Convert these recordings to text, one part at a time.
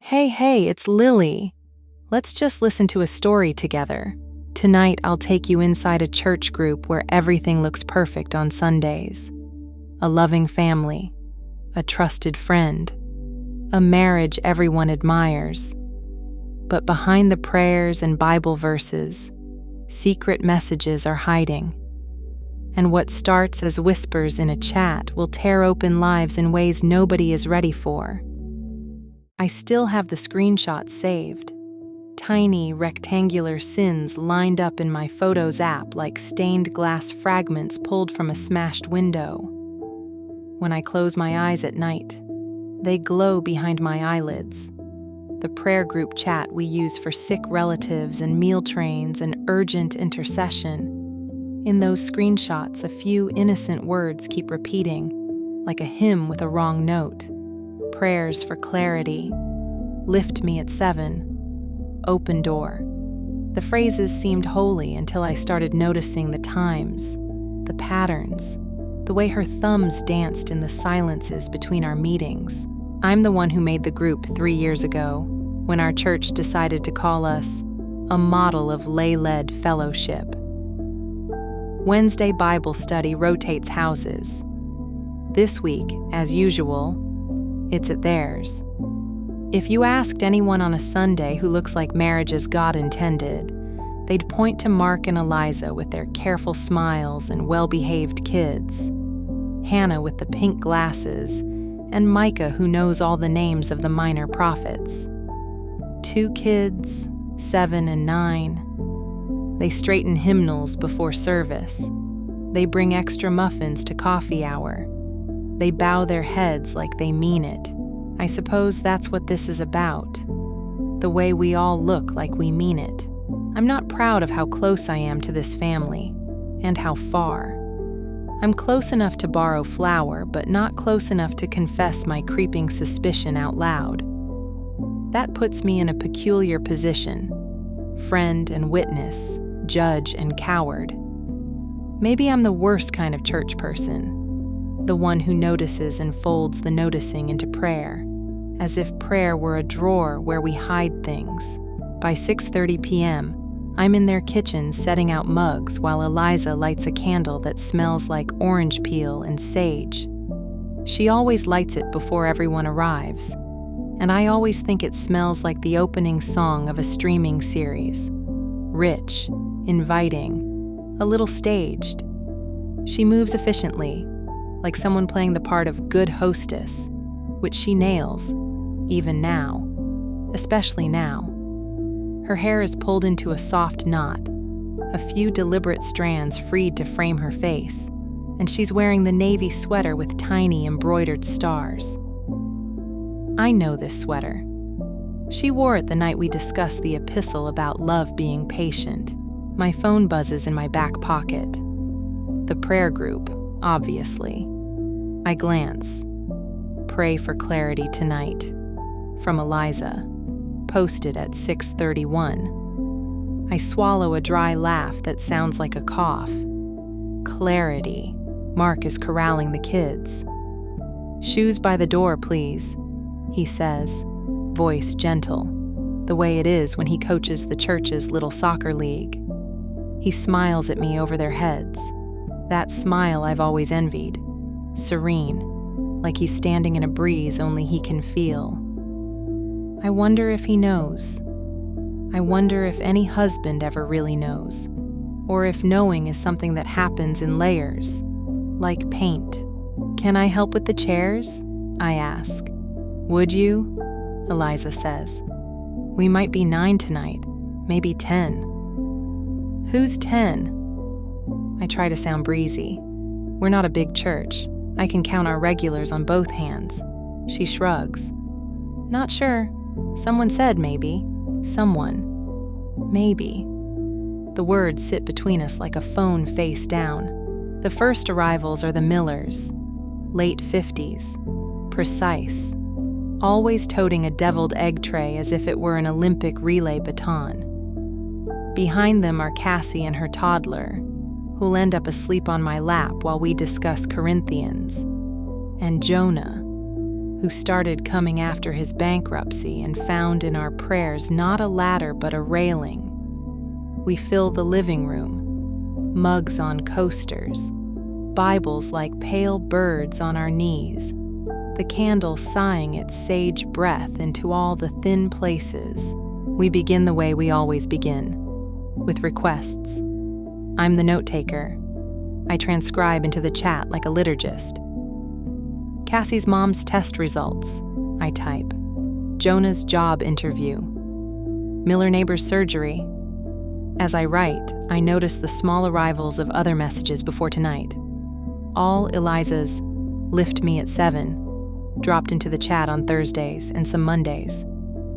Hey, it's Lily. Let's just listen to a story together. Tonight, I'll take you inside a church group where everything looks perfect on Sundays. A loving family, a trusted friend, a marriage everyone admires. But behind the prayers and Bible verses, secret messages are hiding. And what starts as whispers in a chat will tear open lives in ways nobody is ready for. I still have the screenshots saved. Tiny, rectangular sins lined up in my Photos app like stained glass fragments pulled from a smashed window. When I close my eyes at night, they glow behind my eyelids. The prayer group chat we use for sick relatives and meal trains and urgent intercession. In those screenshots, a few innocent words keep repeating, like a hymn with a wrong note. Prayers for clarity. Lift me at 7. Open door. The phrases seemed holy until I started noticing the times, the patterns, the way her thumbs danced in the silences between our meetings. I'm the one who made the group 3 years ago, when our church decided to call us a model of lay-led fellowship. Wednesday Bible study rotates houses. This week, as usual, it's at theirs. If you asked anyone on a Sunday who looks like marriage as God intended, they'd point to Mark and Eliza with their careful smiles and well-behaved kids, Hannah with the pink glasses, and Micah who knows all the names of the minor prophets. 2 kids, 7 and 9. They straighten hymnals before service. They bring extra muffins to coffee hour. They bow their heads like they mean it. I suppose that's what this is about. The way we all look like we mean it. I'm not proud of how close I am to this family, and how far. I'm close enough to borrow flour, but not close enough to confess my creeping suspicion out loud. That puts me in a peculiar position. Friend and witness, judge and coward. Maybe I'm the worst kind of church person. The one who notices and folds the noticing into prayer, as if prayer were a drawer where we hide things. By 6:30 p.m., I'm in their kitchen setting out mugs while Eliza lights a candle that smells like orange peel and sage. She always lights it before everyone arrives, and I always think it smells like the opening song of a streaming series. Rich, inviting, a little staged. She moves efficiently, like someone playing the part of good hostess, which she nails, even now, especially now. Her hair is pulled into a soft knot, a few deliberate strands freed to frame her face, and she's wearing the navy sweater with tiny embroidered stars. I know this sweater. She wore it the night we discussed the epistle about love being patient. My phone buzzes in my back pocket. The prayer group, obviously. I glance. Pray for clarity tonight. From Eliza. Posted at 6:31. I swallow a dry laugh that sounds like a cough. Clarity. Mark is corralling the kids. Shoes by the door, please, he says, voice gentle, the way it is when he coaches the church's little soccer league. He smiles at me over their heads. That smile I've always envied. Serene, like he's standing in a breeze only he can feel. I wonder if he knows. I wonder if any husband ever really knows, or if knowing is something that happens in layers, like paint. Can I help with the chairs? I ask. Would you? Eliza says. We might be 9 tonight, maybe 10. Who's 10? I try to sound breezy. We're not a big church. I can count our regulars on both hands. She shrugs. Not sure. Someone said maybe. Someone. Maybe. The words sit between us like a phone face down. The first arrivals are the Millers. Late 50s. Precise. Always toting a deviled egg tray as if it were an Olympic relay baton. Behind them are Cassie and her toddler, who'll end up asleep on my lap while we discuss Corinthians. And Jonah, who started coming after his bankruptcy and found in our prayers not a ladder but a railing. We fill the living room, mugs on coasters, Bibles like pale birds on our knees, the candle sighing its sage breath into all the thin places. We begin the way we always begin, with requests. I'm the note-taker. I transcribe into the chat like a liturgist. Cassie's mom's test results, I type. Jonah's job interview. Miller neighbor's surgery. As I write, I notice the small arrivals of other messages before tonight. All Eliza's "lift me at 7" dropped into the chat on Thursdays and some Mondays,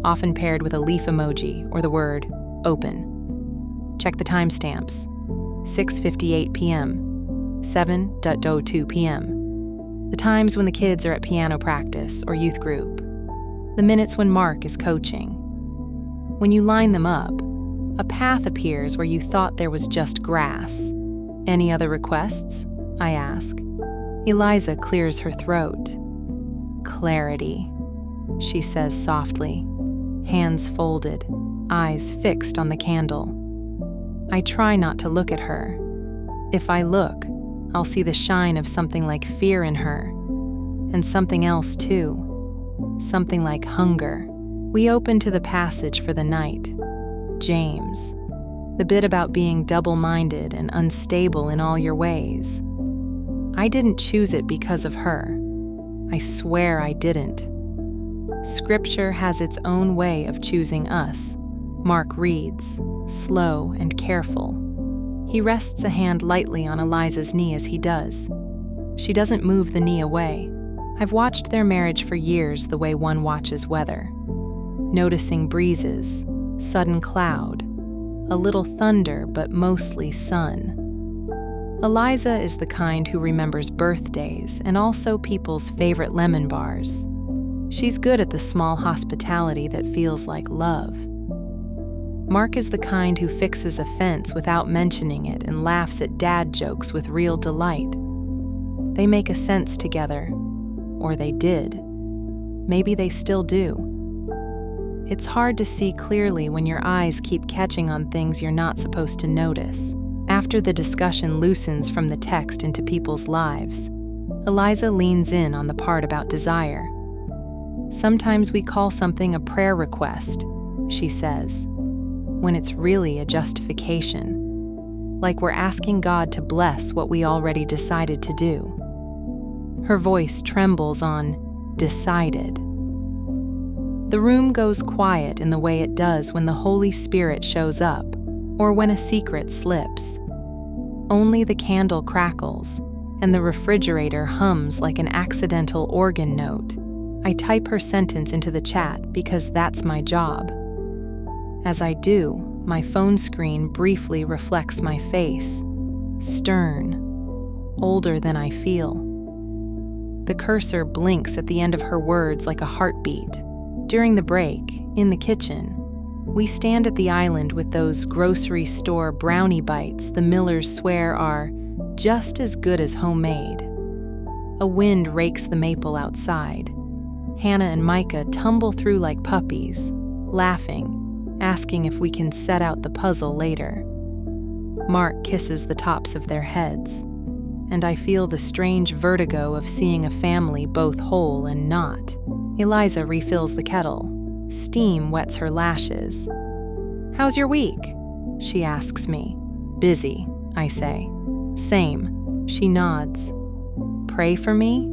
often paired with a leaf emoji or the word open. Check the timestamps. 6:58 p.m., 7:02 p.m. The times when the kids are at piano practice or youth group. The minutes when Mark is coaching. When you line them up, a path appears where you thought there was just grass. Any other requests? I ask. Eliza clears her throat. Clarity, she says softly, hands folded, eyes fixed on the candle. I try not to look at her. If I look, I'll see the shine of something like fear in her, and something else too, something like hunger. We open to the passage for the night, James, the bit about being double-minded and unstable in all your ways. I didn't choose it because of her. I swear I didn't. Scripture has its own way of choosing us. Mark reads, slow and careful. He rests a hand lightly on Eliza's knee as he does. She doesn't move the knee away. I've watched their marriage for years the way one watches weather. Noticing breezes, sudden cloud, a little thunder but mostly sun. Eliza is the kind who remembers birthdays and also people's favorite lemon bars. She's good at the small hospitality that feels like love. Mark is the kind who fixes a fence without mentioning it and laughs at dad jokes with real delight. They make a sense together, or they did. Maybe they still do. It's hard to see clearly when your eyes keep catching on things you're not supposed to notice. After the discussion loosens from the text into people's lives, Eliza leans in on the part about desire. Sometimes we call something a prayer request, she says, when it's really a justification, like we're asking God to bless what we already decided to do. Her voice trembles on decided. The room goes quiet in the way it does when the Holy Spirit shows up, or when a secret slips. Only the candle crackles, and the refrigerator hums like an accidental organ note. I type her sentence into the chat because that's my job. As I do, my phone screen briefly reflects my face, stern, older than I feel. The cursor blinks at the end of her words like a heartbeat. During the break, in the kitchen, we stand at the island with those grocery store brownie bites the Millers swear are just as good as homemade. A wind rakes the maple outside. Hannah and Micah tumble through like puppies, laughing, asking if we can set out the puzzle later. Mark kisses the tops of their heads, and I feel the strange vertigo of seeing a family both whole and not. Eliza refills the kettle. Steam wets her lashes. "How's your week?" she asks me. "Busy," I say. "Same," she nods. "Pray for me?"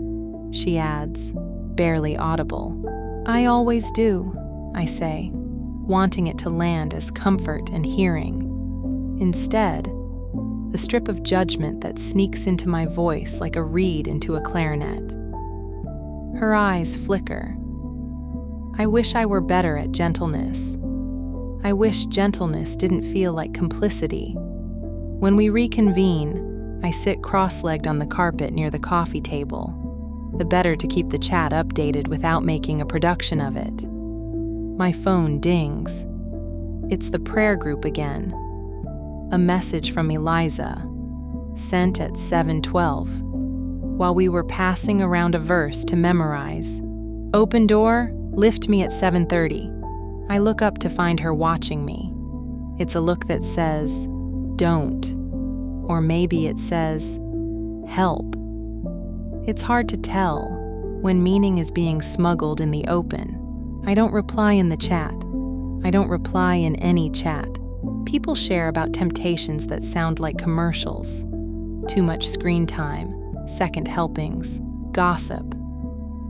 she adds, barely audible. "I always do," I say, wanting it to land as comfort and hearing. Instead, the strip of judgment that sneaks into my voice like a reed into a clarinet. Her eyes flicker. I wish I were better at gentleness. I wish gentleness didn't feel like complicity. When we reconvene, I sit cross-legged on the carpet near the coffee table, the better to keep the chat updated without making a production of it. My phone dings. It's the prayer group again. A message from Eliza, sent at 7:12, while we were passing around a verse to memorize. Open door, lift me at 7:30. I look up to find her watching me. It's a look that says, don't. Or maybe it says, help. It's hard to tell when meaning is being smuggled in the open. I don't reply in the chat. I don't reply in any chat. People share about temptations that sound like commercials. Too much screen time, second helpings, gossip.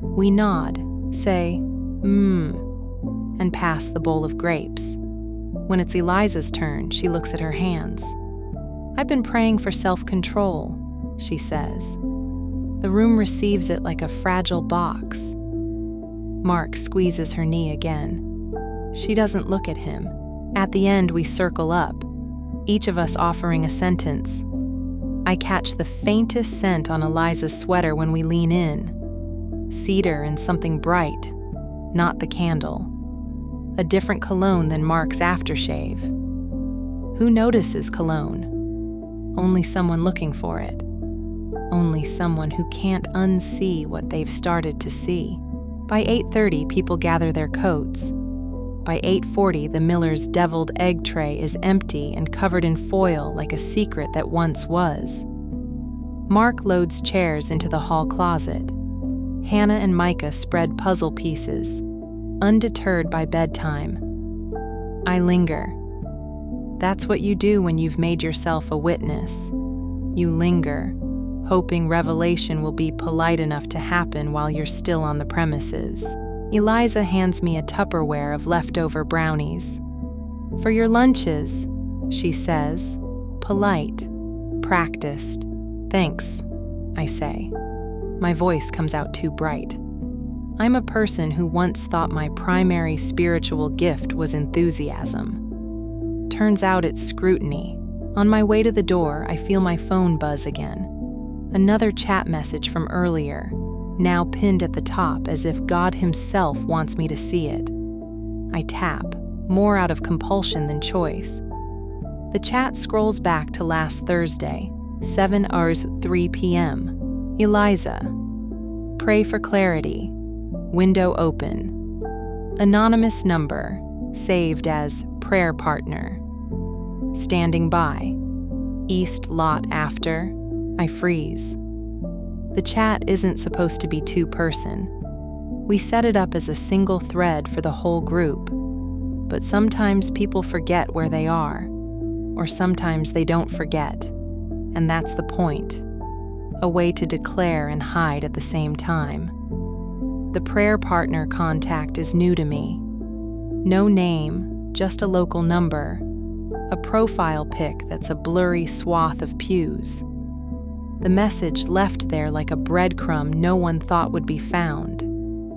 We nod, say, and pass the bowl of grapes. When it's Eliza's turn, she looks at her hands. I've been praying for self-control, she says. The room receives it like a fragile box. Mark squeezes her knee again. She doesn't look at him. At the end, we circle up, each of us offering a sentence. I catch the faintest scent on Eliza's sweater when we lean in. Cedar and something bright, not the candle. A different cologne than Mark's aftershave. Who notices cologne? Only someone looking for it. Only someone who can't unsee what they've started to see. By 8:30, people gather their coats. By 8:40, the miller's deviled egg tray is empty and covered in foil like a secret that once was. Mark loads chairs into the hall closet. Hannah and Micah spread puzzle pieces, undeterred by bedtime. I linger. That's what you do when you've made yourself a witness. You linger, hoping revelation will be polite enough to happen while you're still on the premises. Eliza hands me a Tupperware of leftover brownies. For your lunches, she says. Polite, practiced. Thanks, I say. My voice comes out too bright. I'm a person who once thought my primary spiritual gift was enthusiasm. Turns out it's scrutiny. On my way to the door, I feel my phone buzz again. Another chat message from earlier, now pinned at the top as if God himself wants me to see it. I tap, more out of compulsion than choice. The chat scrolls back to last Thursday, 7:03 p.m. Eliza. Pray for clarity. Window open. Anonymous number, saved as prayer partner. Standing by. East lot after. I freeze. The chat isn't supposed to be two-person. We set it up as a single thread for the whole group. But sometimes people forget where they are. Or sometimes they don't forget. And that's the point. A way to declare and hide at the same time. The prayer partner contact is new to me. No name, just a local number. A profile pic that's a blurry swath of pews. The message left there like a breadcrumb no one thought would be found.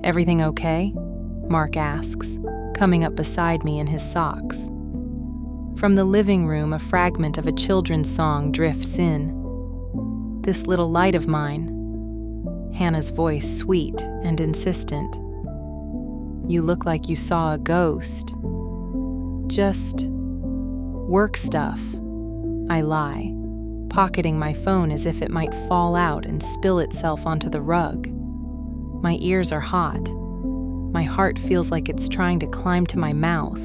Everything okay? Mark asks, coming up beside me in his socks. From the living room, a fragment of a children's song drifts in. This little light of mine. Hannah's voice sweet and insistent. You look like you saw a ghost. Just work stuff. I lie, pocketing my phone as if it might fall out and spill itself onto the rug. My ears are hot. My heart feels like it's trying to climb to my mouth.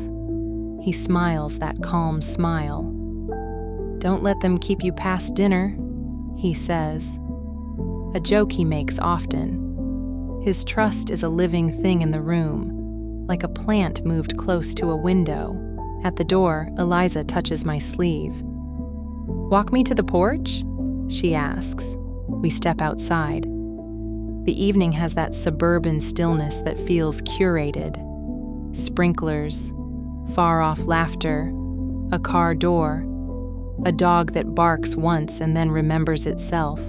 He smiles that calm smile. Don't let them keep you past dinner, he says. A joke he makes often. His trust is a living thing in the room, like a plant moved close to a window. At the door, Eliza touches my sleeve. Walk me to the porch? She asks. We step outside. The evening has that suburban stillness that feels curated. Sprinklers, far-off laughter, a car door, a dog that barks once and then remembers itself.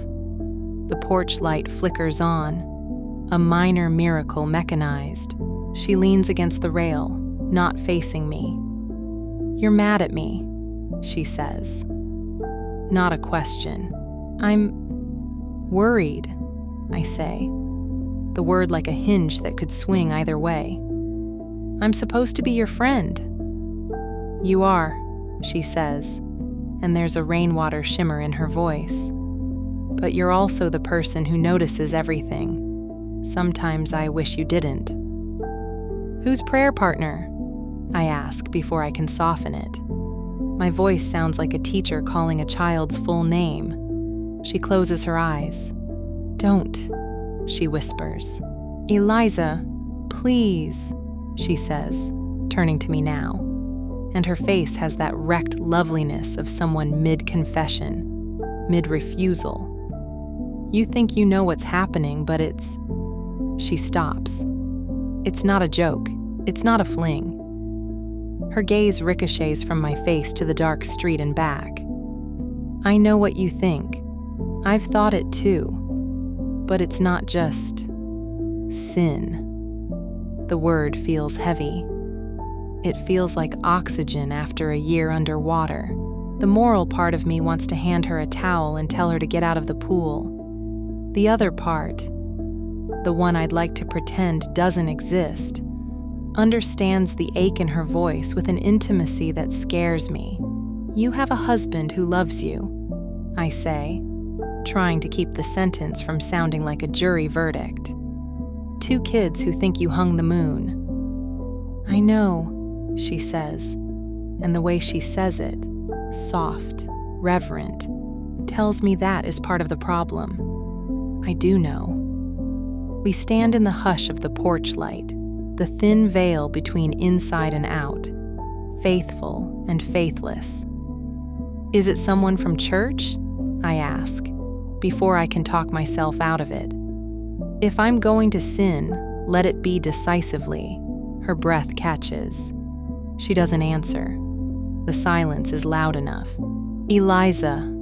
The porch light flickers on, a minor miracle mechanized. She leans against the rail, not facing me. You're mad at me, she says. Not a question. I'm worried, I say, the word like a hinge that could swing either way. I'm supposed to be your friend. You are, she says, and there's a rainwater shimmer in her voice. But you're also the person who notices everything. Sometimes I wish you didn't. Who's prayer partner? I ask before I can soften it. My voice sounds like a teacher calling a child's full name. She closes her eyes. Don't, she whispers. Eliza, please, she says, turning to me now. And her face has that wrecked loveliness of someone mid-confession, mid-refusal. You think you know what's happening, but it's... She stops. It's not a joke. It's not a fling. Her gaze ricochets from my face to the dark street and back. I know what you think. I've thought it too. But it's not just... sin. The word feels heavy. It feels like oxygen after a year underwater. The moral part of me wants to hand her a towel and tell her to get out of the pool. The other part, the one I'd like to pretend doesn't exist, understands the ache in her voice with an intimacy that scares me. You have a husband who loves you, I say, trying to keep the sentence from sounding like a jury verdict. 2 kids who think you hung the moon. I know, she says, and the way she says it, soft, reverent, tells me that is part of the problem. I do know. We stand in the hush of the porch light, the thin veil between inside and out, faithful and faithless. Is it someone from church? I ask, before I can talk myself out of it. If I'm going to sin, let it be decisively. Her breath catches. She doesn't answer. The silence is loud enough. Eliza,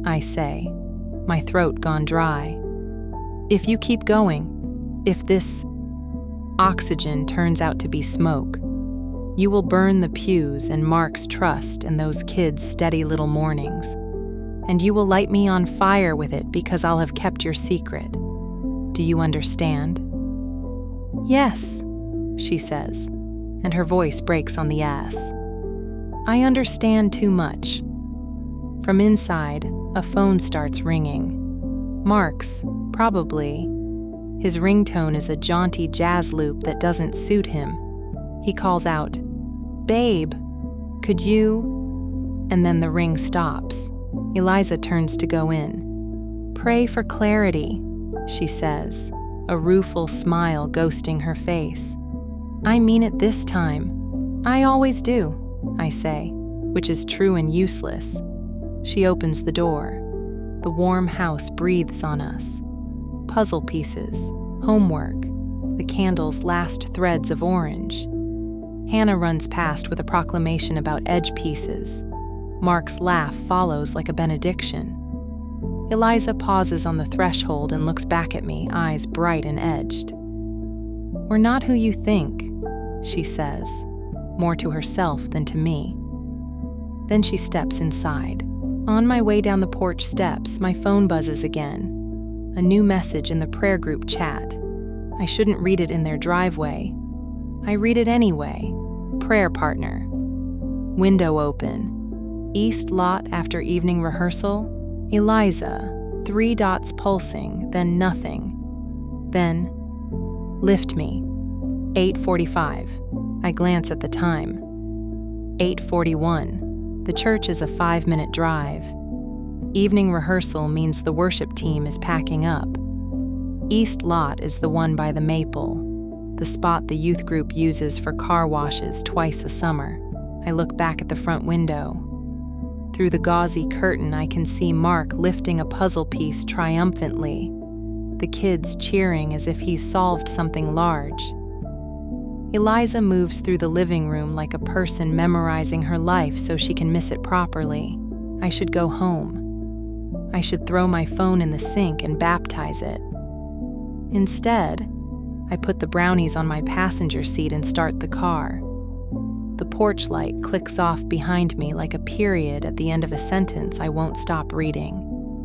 I say, my throat gone dry. If you keep going, if this oxygen turns out to be smoke, you will burn the pews and Mark's trust and those kids' steady little mornings. And you will light me on fire with it because I'll have kept your secret. Do you understand? Yes, she says, and her voice breaks on the S. I understand too much. From inside, a phone starts ringing. Mark's, probably. His ringtone is a jaunty jazz loop that doesn't suit him. He calls out, "Babe, could you?" And then the ring stops. Eliza turns to go in. "Pray for clarity," she says, a rueful smile ghosting her face. "I mean it this time. I always do," I say, which is true and useless. She opens the door. The warm house breathes on us. Puzzle pieces, homework, the candle's last threads of orange. Hannah runs past with a proclamation about edge pieces. Mark's laugh follows like a benediction. Eliza pauses on the threshold and looks back at me, eyes bright and edged. "We're not who you think," she says, more to herself than to me. Then she steps inside. On my way down the porch steps, my phone buzzes again. A new message in the prayer group chat. I shouldn't read it in their driveway. I read it anyway. Prayer partner. Window open. East lot after evening rehearsal. Eliza. 3 dots pulsing, then nothing. Then, lift me. 8:45. I glance at the time. 8:41. The church is a 5-minute drive. Evening rehearsal means the worship team is packing up. East lot is the one by the maple, the spot the youth group uses for car washes twice a summer. I look back at the front window. Through the gauzy curtain, I can see Mark lifting a puzzle piece triumphantly, the kids cheering as if he's solved something large. Eliza moves through the living room like a person memorizing her life so she can miss it properly. I should go home. I should throw my phone in the sink and baptize it. Instead, I put the brownies on my passenger seat and start the car. The porch light clicks off behind me like a period at the end of a sentence I won't stop reading.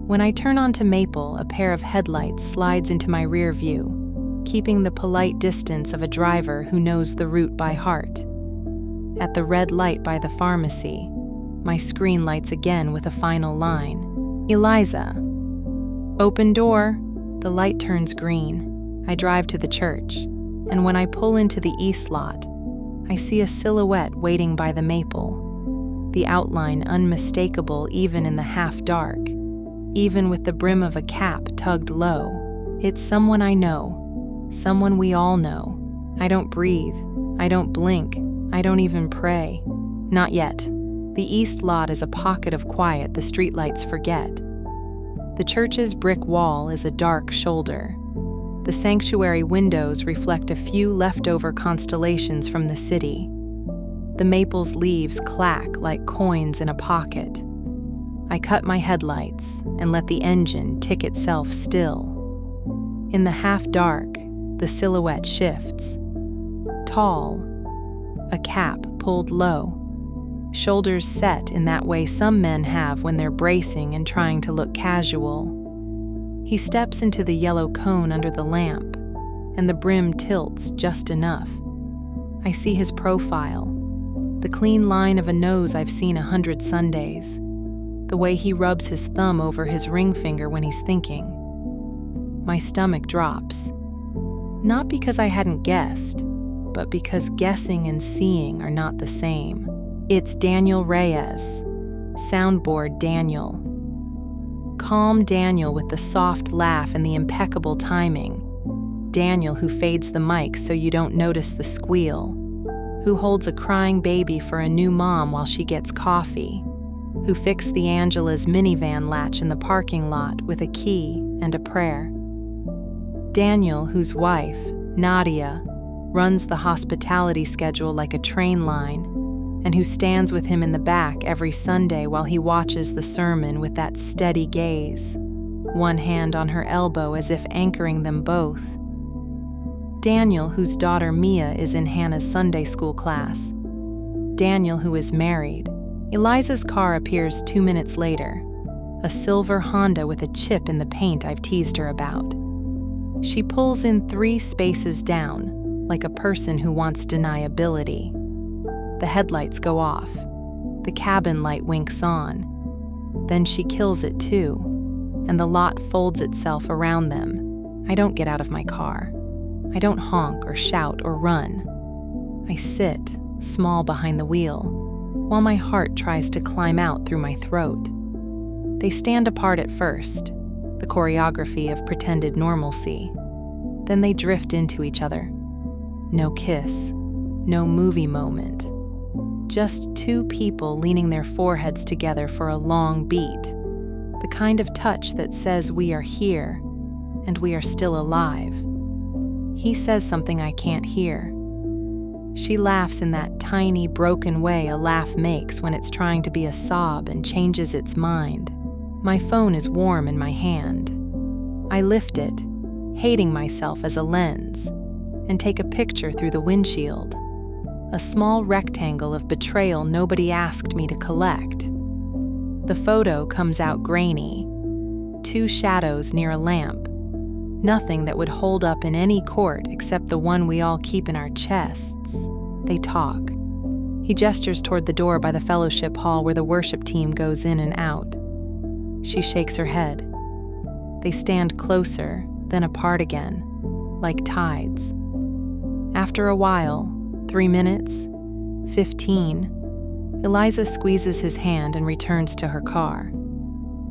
When I turn onto Maple, a pair of headlights slides into my rear view, keeping the polite distance of a driver who knows the route by heart. At the red light by the pharmacy, my screen lights again with a final line. Eliza. Open door. The light turns green. I drive to the church, and when I pull into the east lot, I see a silhouette waiting by the maple, the outline unmistakable even in the half-dark, even with the brim of a cap tugged low. It's someone I know, someone we all know. I don't breathe, I don't blink, I don't even pray. Not yet. The east lot is a pocket of quiet the streetlights forget. The church's brick wall is a dark shoulder. The sanctuary windows reflect a few leftover constellations from the city. The maple's leaves clack like coins in a pocket. I cut my headlights and let the engine tick itself still. In the half-dark, the silhouette shifts. Tall, a cap pulled low, shoulders set in that way some men have when they're bracing and trying to look casual. He steps into the yellow cone under the lamp, and the brim tilts just enough. I see his profile, the clean line of a nose I've seen 100 Sundays, the way he rubs his thumb over his ring finger when he's thinking. My stomach drops, not because I hadn't guessed, but because guessing and seeing are not the same. It's Daniel Reyes, soundboard Daniel. Calm Daniel with the soft laugh and the impeccable timing. Daniel who fades the mic so you don't notice the squeal. Who holds a crying baby for a new mom while she gets coffee. Who fixed the Angela's minivan latch in the parking lot with a key and a prayer. Daniel whose wife, Nadia, runs the hospitality schedule like a train line, and who stands with him in the back every Sunday while he watches the sermon with that steady gaze, one hand on her elbow as if anchoring them both. Daniel, whose daughter Mia is in Hannah's Sunday school class. Daniel, who is married. Eliza's car appears 2 minutes later, a silver Honda with a chip in the paint I've teased her about. She pulls in 3 spaces down, like a person who wants deniability. The headlights go off. The cabin light winks on. Then she kills it too, and the lot folds itself around them. I don't get out of my car. I don't honk or shout or run. I sit, small behind the wheel, while my heart tries to climb out through my throat. They stand apart at first, the choreography of pretended normalcy. Then they drift into each other. No kiss, no movie moment. Just 2 people leaning their foreheads together for a long beat. The kind of touch that says we are here, and we are still alive. He says something I can't hear. She laughs in that tiny, broken way a laugh makes when it's trying to be a sob and changes its mind. My phone is warm in my hand. I lift it, hating myself as a lens, and take a picture through the windshield. A small rectangle of betrayal nobody asked me to collect. The photo comes out grainy. 2 shadows near a lamp. Nothing that would hold up in any court except the one we all keep in our chests. They talk. He gestures toward the door by the fellowship hall where the worship team goes in and out. She shakes her head. They stand closer, then apart again, like tides. After a while, 3 minutes, 15, Eliza squeezes his hand and returns to her car.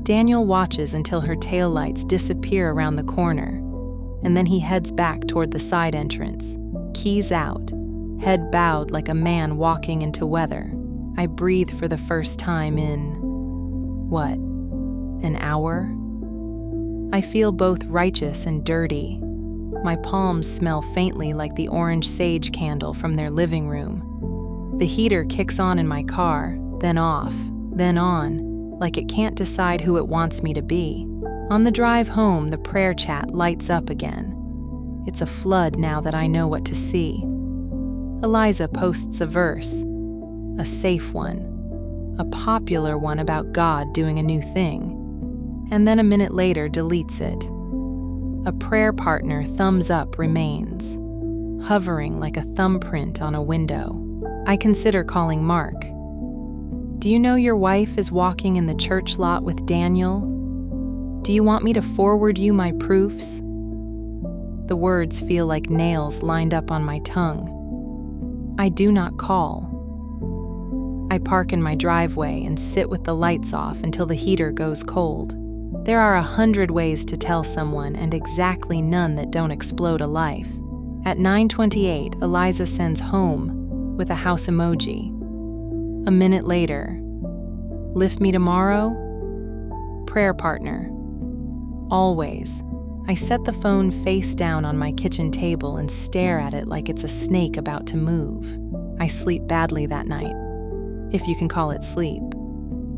Daniel watches until her taillights disappear around the corner, and then he heads back toward the side entrance, keys out, head bowed like a man walking into weather. I breathe for the first time in, what, an hour? I feel both righteous and dirty. My palms smell faintly like the orange sage candle from their living room. The heater kicks on in my car, then off, then on, like it can't decide who it wants me to be. On the drive home, the prayer chat lights up again. It's a flood now that I know what to see. Eliza posts a verse, a safe one, a popular one about God doing a new thing, and then a minute later deletes it. A prayer partner thumbs up remains, hovering like a thumbprint on a window. I consider calling Mark. Do you know your wife is walking in the church lot with Daniel? Do you want me to forward you my proofs? The words feel like nails lined up on my tongue. I do not call. I park in my driveway and sit with the lights off until the heater goes cold. There are 100 ways to tell someone and exactly none that don't explode a life. At 9:28, Eliza sends home with a house emoji. A minute later, lift me tomorrow? Prayer partner. Always. I set the phone face down on my kitchen table and stare at it like it's a snake about to move. I sleep badly that night, if you can call it sleep,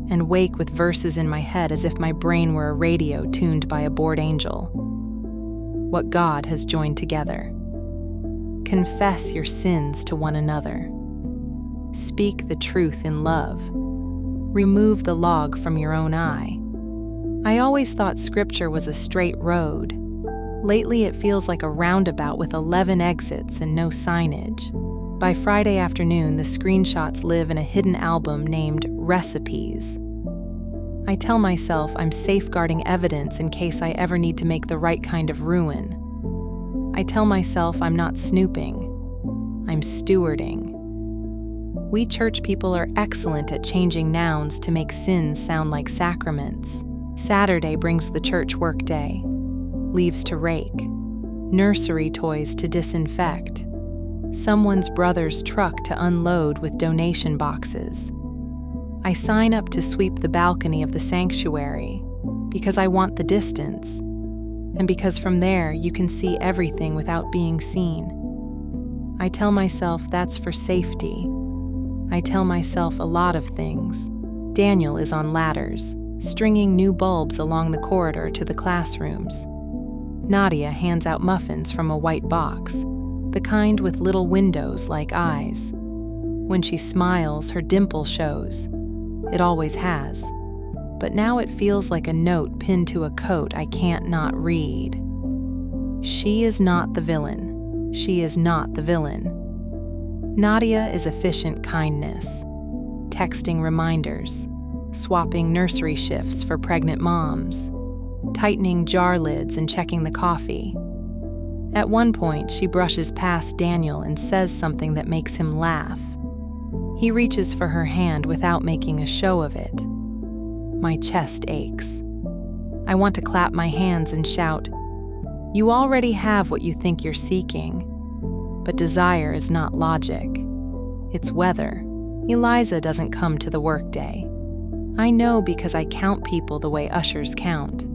and wake with verses in my head as if my brain were a radio tuned by a bored angel. What God has joined together. Confess your sins to one another. Speak the truth in love. Remove the log from your own eye. I always thought scripture was a straight road. Lately it feels like a roundabout with 11 exits and no signage. By Friday afternoon, the screenshots live in a hidden album named Recipes. I tell myself I'm safeguarding evidence in case I ever need to make the right kind of ruin. I tell myself I'm not snooping. I'm stewarding. We church people are excellent at changing nouns to make sins sound like sacraments. Saturday brings the church work day. Leaves to rake. Nursery toys to disinfect. Someone's brother's truck to unload with donation boxes. I sign up to sweep the balcony of the sanctuary because I want the distance, and because from there you can see everything without being seen. I tell myself that's for safety. I tell myself a lot of things. Daniel is on ladders, stringing new bulbs along the corridor to the classrooms. Nadia hands out muffins from a white box, the kind with little windows like eyes. When she smiles, her dimple shows. It always has. But now it feels like a note pinned to a coat I can't not read. She is not the villain. She is not the villain. Nadia is efficient kindness, texting reminders, swapping nursery shifts for pregnant moms, tightening jar lids and checking the coffee. At one point, she brushes past Daniel and says something that makes him laugh. He reaches for her hand without making a show of it. My chest aches. I want to clap my hands and shout, "You already have what you think you're seeking." But desire is not logic. It's weather. Eliza doesn't come to the workday. I know because I count people the way ushers count.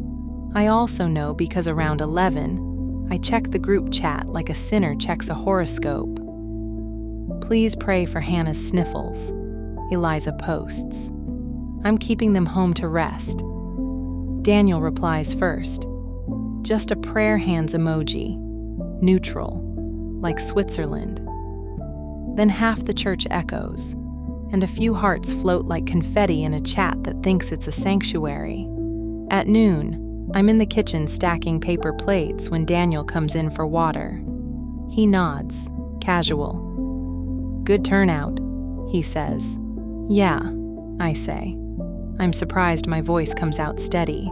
I also know because around 11, I check the group chat like a sinner checks a horoscope. Please pray for Hannah's sniffles, Eliza posts. I'm keeping them home to rest. Daniel replies first. Just a prayer hands emoji, neutral, like Switzerland. Then half the church echoes, and a few hearts float like confetti in a chat that thinks it's a sanctuary. At noon, I'm in the kitchen stacking paper plates when Daniel comes in for water. He nods, casual. Good turnout, he says. Yeah, I say. I'm surprised my voice comes out steady.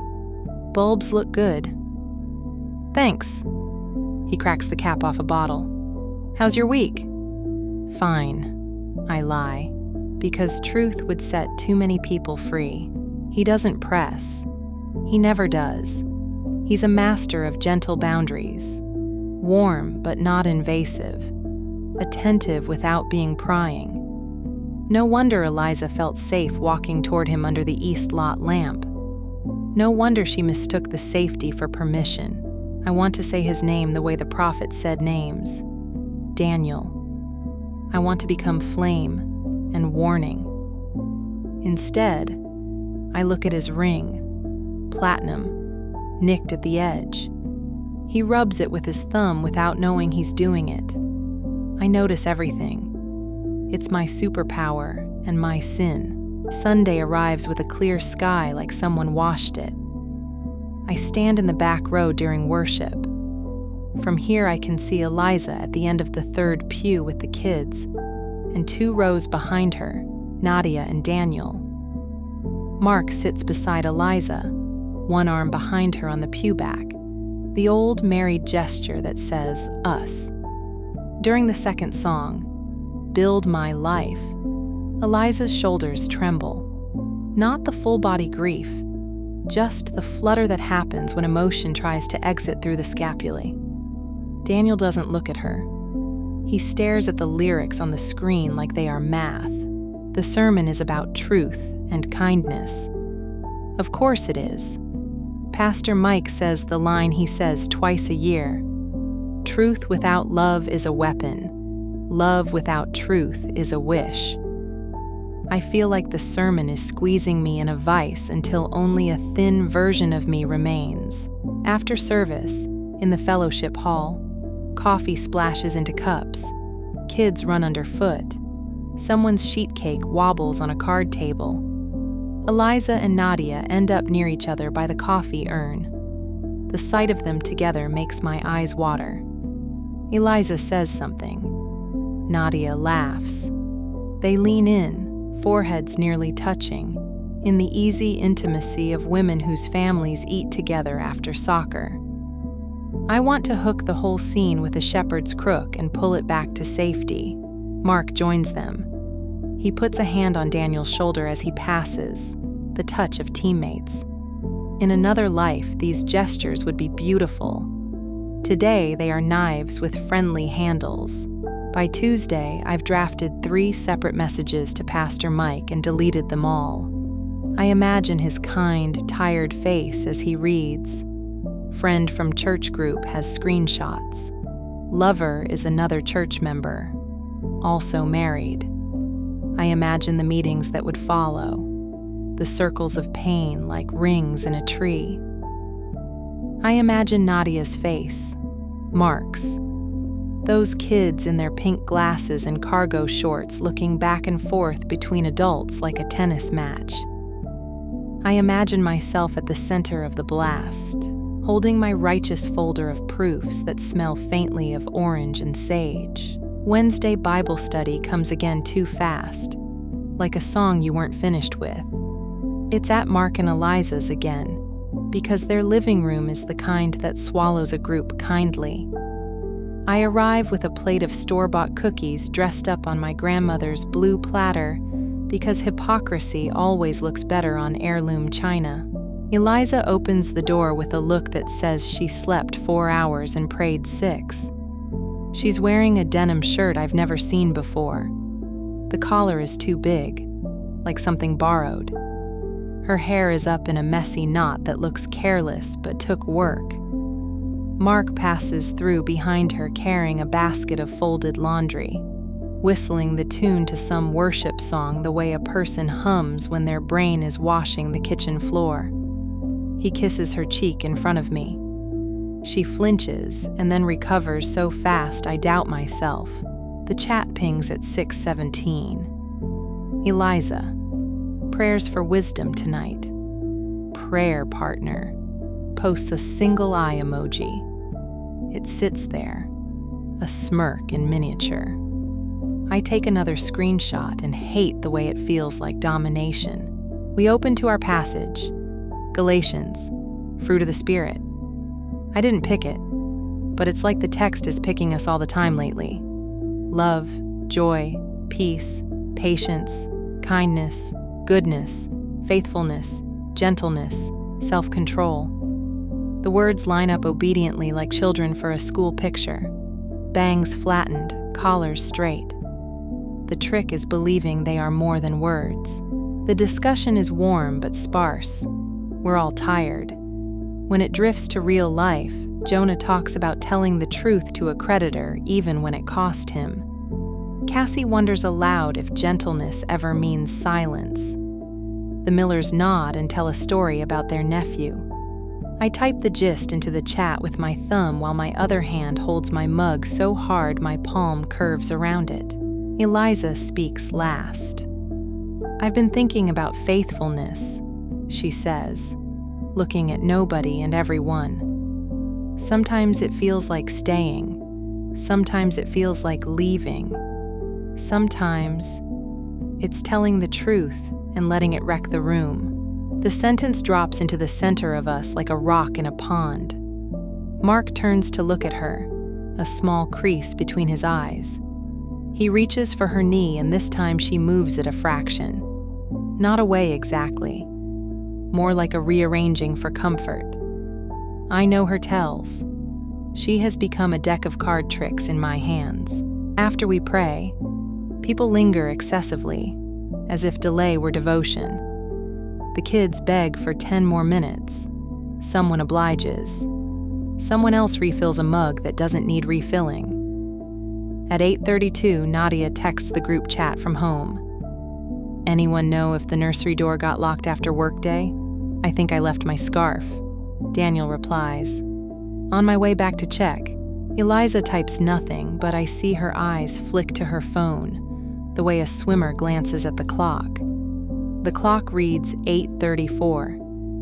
Bulbs look good. Thanks. He cracks the cap off a bottle. How's your week? Fine, I lie, because truth would set too many people free. He doesn't press. He never does. He's a master of gentle boundaries. Warm but not invasive. Attentive without being prying. No wonder Eliza felt safe walking toward him under the east lot lamp. No wonder she mistook the safety for permission. I want to say his name the way the prophet said names. Daniel. I want to become flame and warning. Instead, I look at his ring. Platinum, nicked at the edge. He rubs it with his thumb without knowing he's doing it. I notice everything. It's my superpower and my sin. Sunday arrives with a clear sky like someone washed it. I stand in the back row during worship. From here I can see Eliza at the end of the third pew with the kids, and 2 rows behind her, Nadia and Daniel. Mark sits beside Eliza, one arm behind her on the pew back. the old married gesture that says us. During the second song, Build My Life, Eliza's shoulders tremble. Not the full-body grief, just the flutter that happens when emotion tries to exit through the scapulae. Daniel doesn't look at her. He stares at the lyrics on the screen like they are math. The sermon is about truth and kindness. Of course it is. Pastor Mike says the line he says twice a year. Truth without love is a weapon. Love without truth is a wish. I feel like the sermon is squeezing me in a vice until only a thin version of me remains. After service, in the fellowship hall, coffee splashes into cups. Kids run underfoot. Someone's sheet cake wobbles on a card table. Eliza and Nadia end up near each other by the coffee urn. The sight of them together makes my eyes water. Eliza says something. Nadia laughs. They lean in, foreheads nearly touching, in the easy intimacy of women whose families eat together after soccer. I want to hook the whole scene with a shepherd's crook and pull it back to safety. Mark joins them. He puts a hand on Daniel's shoulder as he passes, the touch of teammates. In another life, these gestures would be beautiful. Today, they are knives with friendly handles. By Tuesday, I've drafted 3 separate messages to Pastor Mike and deleted them all. I imagine his kind, tired face as he reads. Friend from church group has screenshots. Lover is another church member, also married. I imagine the meetings that would follow, the circles of pain like rings in a tree. I imagine Nadia's face, Mark's. Those kids in their pink glasses and cargo shorts looking back and forth between adults like a tennis match. I imagine myself at the center of the blast, holding my righteous folder of proofs that smell faintly of orange and sage. Wednesday Bible study comes again too fast, like a song you weren't finished with. It's at Mark and Eliza's again, because their living room is the kind that swallows a group kindly. I arrive with a plate of store-bought cookies dressed up on my grandmother's blue platter because hypocrisy always looks better on heirloom china. Eliza opens the door with a look that says she slept 4 hours and prayed 6. She's wearing a denim shirt I've never seen before. The collar is too big, like something borrowed. Her hair is up in a messy knot that looks careless but took work. Mark passes through behind her carrying a basket of folded laundry, whistling the tune to some worship song the way a person hums when their brain is washing the kitchen floor. He kisses her cheek in front of me. She flinches and then recovers so fast I doubt myself. The chat pings at 6:17. Eliza, prayers for wisdom tonight. Prayer partner. Posts a single eye emoji. It sits there, a smirk in miniature. I take another screenshot and hate the way it feels like domination. We open to our passage, Galatians, fruit of the Spirit. I didn't pick it, but it's like the text is picking us all the time lately. Love, joy, peace, patience, kindness, goodness, faithfulness, gentleness, self-control. The words line up obediently like children for a school picture. Bangs flattened, collars straight. The trick is believing they are more than words. The discussion is warm but sparse. We're all tired. When it drifts to real life, Jonah talks about telling the truth to a creditor even when it cost him. Cassie wonders aloud if gentleness ever means silence. The Millers nod and tell a story about their nephew. I type the gist into the chat with my thumb while my other hand holds my mug so hard my palm curves around it. Eliza speaks last. I've been thinking about faithfulness, she says, looking at nobody and everyone. Sometimes it feels like staying. Sometimes it feels like leaving. Sometimes it's telling the truth and letting it wreck the room. The sentence drops into the center of us like a rock in a pond. Mark turns to look at her, a small crease between his eyes. He reaches for her knee, and this time she moves it a fraction. Not away exactly, more like a rearranging for comfort. I know her tells. She has become a deck of card tricks in my hands. After we pray, people linger excessively, as if delay were devotion. The kids beg for 10 more minutes. Someone obliges. Someone else refills a mug that doesn't need refilling. At 8:32, Nadia texts the group chat from home. Anyone know if the nursery door got locked after workday? I think I left my scarf. Daniel replies. On my way back to check, Eliza types nothing, but I see her eyes flick to her phone, the way a swimmer glances at the clock. The clock reads 8:34.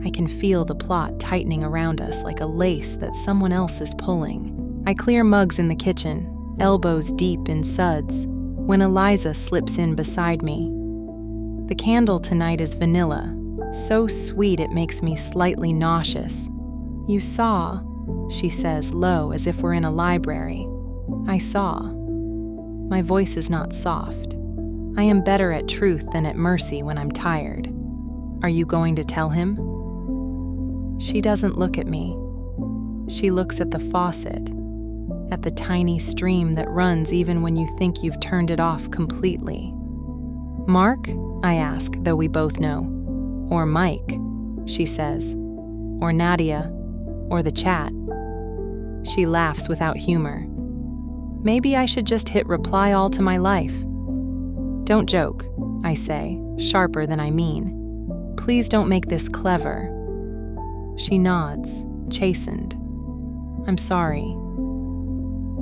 I can feel the plot tightening around us like a lace that someone else is pulling. I clear mugs in the kitchen, elbows deep in suds, when Eliza slips in beside me. The candle tonight is vanilla, so sweet it makes me slightly nauseous. You saw, she says low as if we're in a library. I saw. My voice is not soft. I am better at truth than at mercy when I'm tired. Are you going to tell him? She doesn't look at me. She looks at the faucet, at the tiny stream that runs even when you think you've turned it off completely. Mark? I ask, though we both know. Or Mike, she says. Or Nadia. Or the chat. She laughs without humor. Maybe I should just hit reply all to my life. Don't joke, I say, sharper than I mean. Please don't make this clever. She nods, chastened. I'm sorry.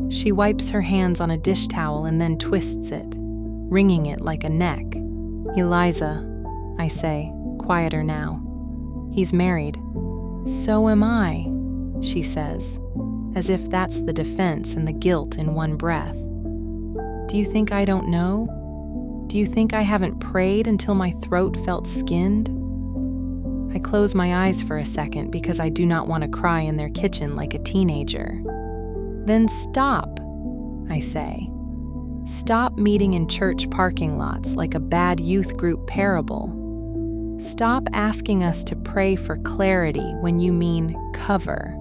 She wipes her hands on a dish towel and then twists it, wringing it like a neck. Eliza, I say, quieter now. He's married. So am I, she says, as if that's the defense and the guilt in one breath. Do you think I don't know? Do you think I haven't prayed until my throat felt skinned? I close my eyes for a second because I do not want to cry in their kitchen like a teenager. Then stop, I say. Stop meeting in church parking lots like a bad youth group parable. Stop asking us to pray for clarity when you mean cover.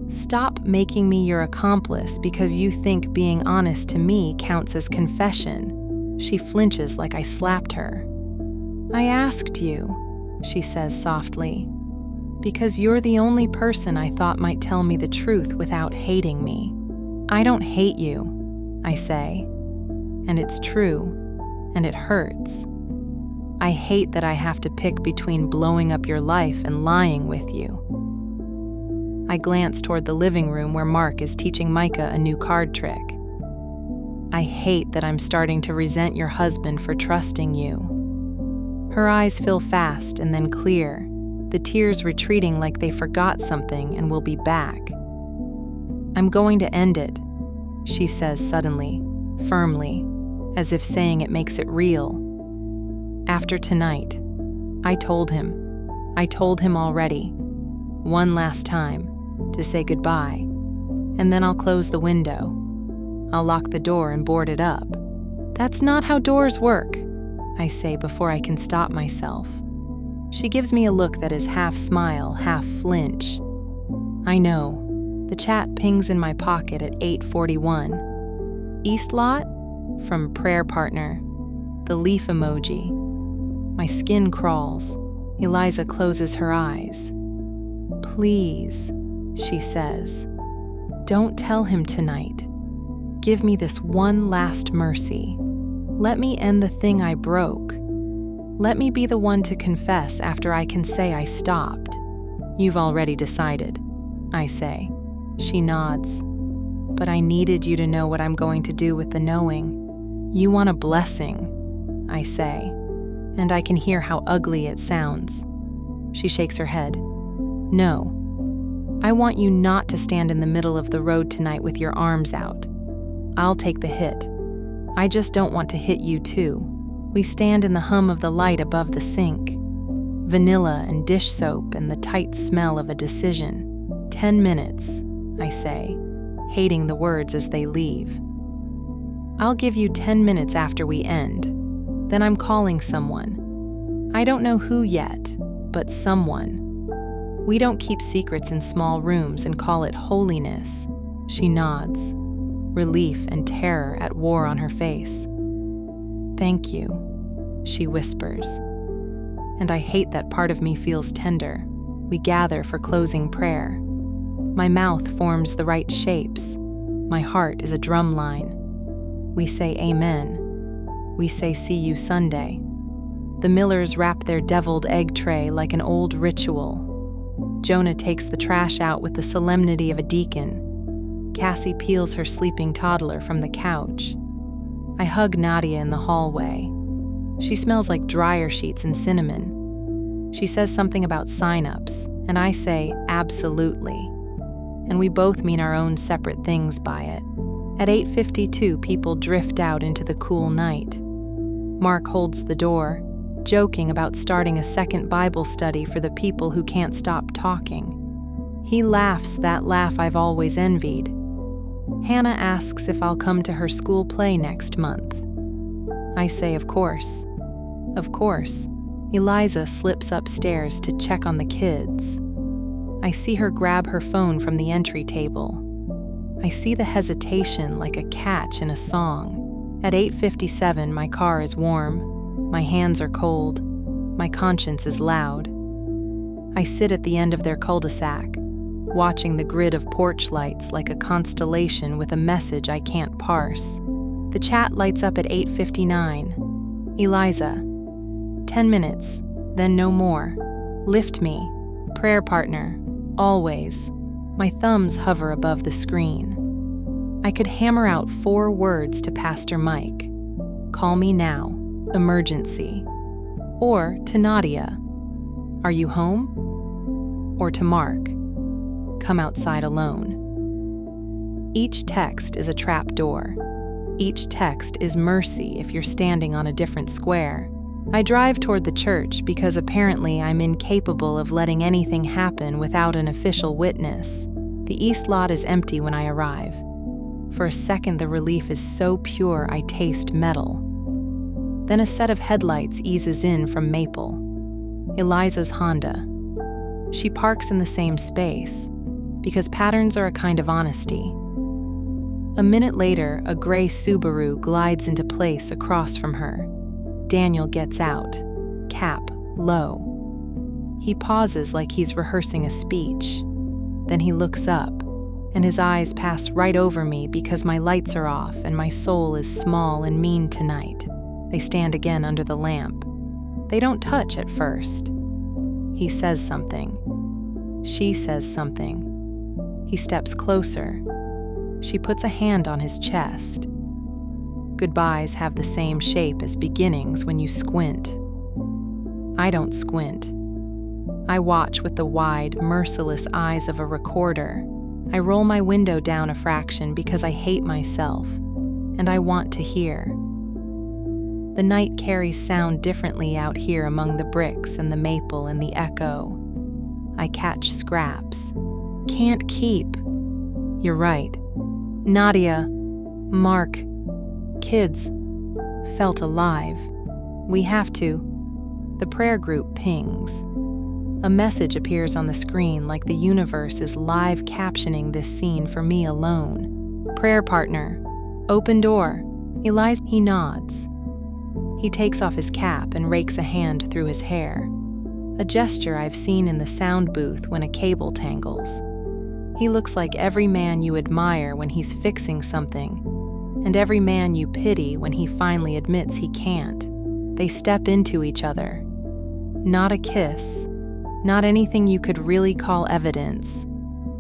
Stop making me your accomplice because you think being honest to me counts as confession. She flinches like I slapped her. I asked you, she says softly, because you're the only person I thought might tell me the truth without hating me. I don't hate you, I say, and it's true, and it hurts. I hate that I have to pick between blowing up your life and lying with you. I glance toward the living room where Mark is teaching Micah a new card trick. I hate that I'm starting to resent your husband for trusting you. Her eyes fill fast and then clear, the tears retreating like they forgot something and will be back. I'm going to end it, she says suddenly, firmly, as if saying it makes it real. After tonight, I told him already, one last time, to say goodbye, and then I'll close the window. I'll lock the door and board it up. That's not how doors work, I say before I can stop myself. She gives me a look that is half smile, half flinch. I know. The chat pings in my pocket at 8:41. East lot? From prayer partner. The leaf emoji. My skin crawls. Eliza closes her eyes. Please, she says. Don't tell him tonight. Give me this one last mercy. Let me end the thing I broke. Let me be the one to confess after I can say I stopped. You've already decided, I say. She nods. But I needed you to know what I'm going to do with the knowing. You want a blessing, I say, and I can hear how ugly it sounds. She shakes her head. No. I want you not to stand in the middle of the road tonight with your arms out. I'll take the hit. I just don't want to hit you too. We stand in the hum of the light above the sink. Vanilla and dish soap and the tight smell of a decision. 10 minutes, I say, hating the words as they leave. I'll give you 10 minutes after we end. Then I'm calling someone. I don't know who yet, but someone. We don't keep secrets in small rooms and call it holiness. She nods, relief and terror at war on her face. Thank you, she whispers. And I hate that part of me feels tender. We gather for closing prayer. My mouth forms the right shapes. My heart is a drum line. We say amen. We say see you Sunday. The Millers wrap their deviled egg tray like an old ritual. Jonah takes the trash out with the solemnity of a deacon. Cassie peels her sleeping toddler from the couch. I hug Nadia in the hallway. She smells like dryer sheets and cinnamon. She says something about sign-ups, and I say, absolutely. And we both mean our own separate things by it. At 8:52, people drift out into the cool night. Mark holds the door, joking about starting a second Bible study for the people who can't stop talking. He laughs that laugh I've always envied. Hannah asks if I'll come to her school play next month. I say, of course. Of course. Eliza slips upstairs to check on the kids. I see her grab her phone from the entry table. I see the hesitation like a catch in a song. At 8:57, my car is warm. My hands are cold. My conscience is loud. I sit at the end of their cul-de-sac, watching the grid of porch lights like a constellation with a message I can't parse. The chat lights up at 8:59. Eliza, 10 minutes, then no more. Lift me. Prayer partner. Always. My thumbs hover above the screen. I could hammer out 4 words to Pastor Mike. Call me now. Emergency. Or to Nadia. Are you home? Or to Mark. Come outside alone. Each text is a trap door. Each text is mercy if you're standing on a different square. I drive toward the church because apparently I'm incapable of letting anything happen without an official witness. The east lot is empty when I arrive. For a second, the relief is so pure I taste metal. Then a set of headlights eases in from Maple. Eliza's Honda. She parks in the same space, because patterns are a kind of honesty. A minute later, a gray Subaru glides into place across from her. Daniel gets out, cap low. He pauses like he's rehearsing a speech. Then he looks up, and his eyes pass right over me because my lights are off and my soul is small and mean tonight. They stand again under the lamp. They don't touch at first. He says something. She says something. He steps closer. She puts a hand on his chest. Goodbyes have the same shape as beginnings when you squint. I don't squint. I watch with the wide, merciless eyes of a recorder. I roll my window down a fraction because I hate myself, and I want to hear. The night carries sound differently out here among the bricks and the maple and the echo. I catch scraps. Can't keep. You're right. Nadia, Mark, kids, felt alive. We have to. The prayer group pings. A message appears on the screen like the universe is live captioning this scene for me alone. Prayer partner. Open door. Eliza. He nods. He takes off his cap and rakes a hand through his hair. A gesture I've seen in the sound booth when a cable tangles. He looks like every man you admire when he's fixing something, and every man you pity when he finally admits he can't. They step into each other. Not a kiss, not anything you could really call evidence,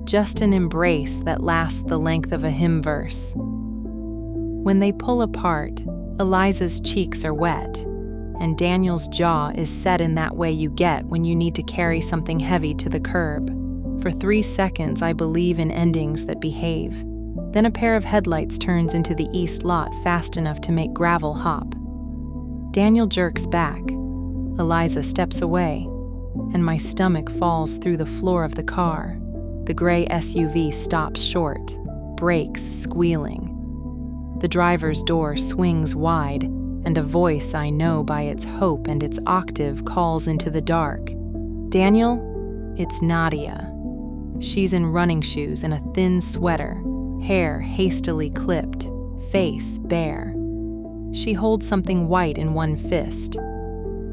just an embrace that lasts the length of a hymn verse. When they pull apart, Eliza's cheeks are wet, and Daniel's jaw is set in that way you get when you need to carry something heavy to the curb. For 3 seconds, I believe in endings that behave. Then a pair of headlights turns into the east lot fast enough to make gravel hop. Daniel jerks back. Eliza steps away, and my stomach falls through the floor of the car. The gray SUV stops short, brakes squealing. The driver's door swings wide, and a voice I know by its hope and its octave calls into the dark. "Daniel, it's Nadia." She's in running shoes and a thin sweater, hair hastily clipped, face bare. She holds something white in one fist.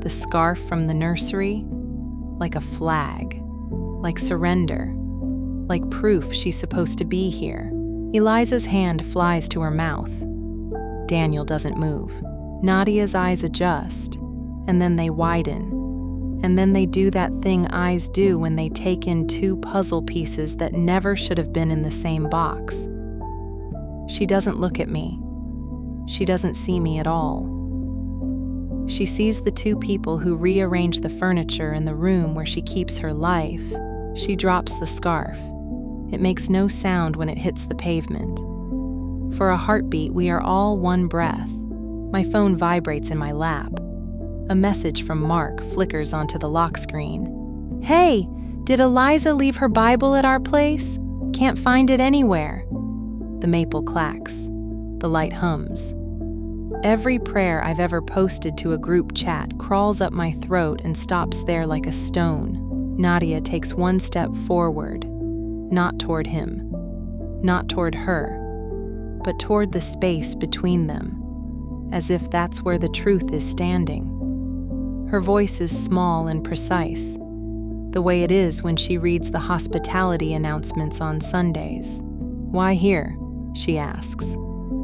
The scarf from the nursery, like a flag, like surrender, like proof she's supposed to be here. Eliza's hand flies to her mouth. Daniel doesn't move. Nadia's eyes adjust, and then they widen. And then they do that thing eyes do when they take in two puzzle pieces that never should have been in the same box. She doesn't look at me. She doesn't see me at all. She sees the two people who rearrange the furniture in the room where she keeps her life. She drops the scarf. It makes no sound when it hits the pavement. For a heartbeat, we are all one breath. My phone vibrates in my lap. A message from Mark flickers onto the lock screen. "Hey, did Eliza leave her Bible at our place? Can't find it anywhere." The maple clacks. The light hums. Every prayer I've ever posted to a group chat crawls up my throat and stops there like a stone. Nadia takes one step forward, not toward him, not toward her, but toward the space between them, as if that's where the truth is standing. Her voice is small and precise, the way it is when she reads the hospitality announcements on Sundays. "Why here?" she asks.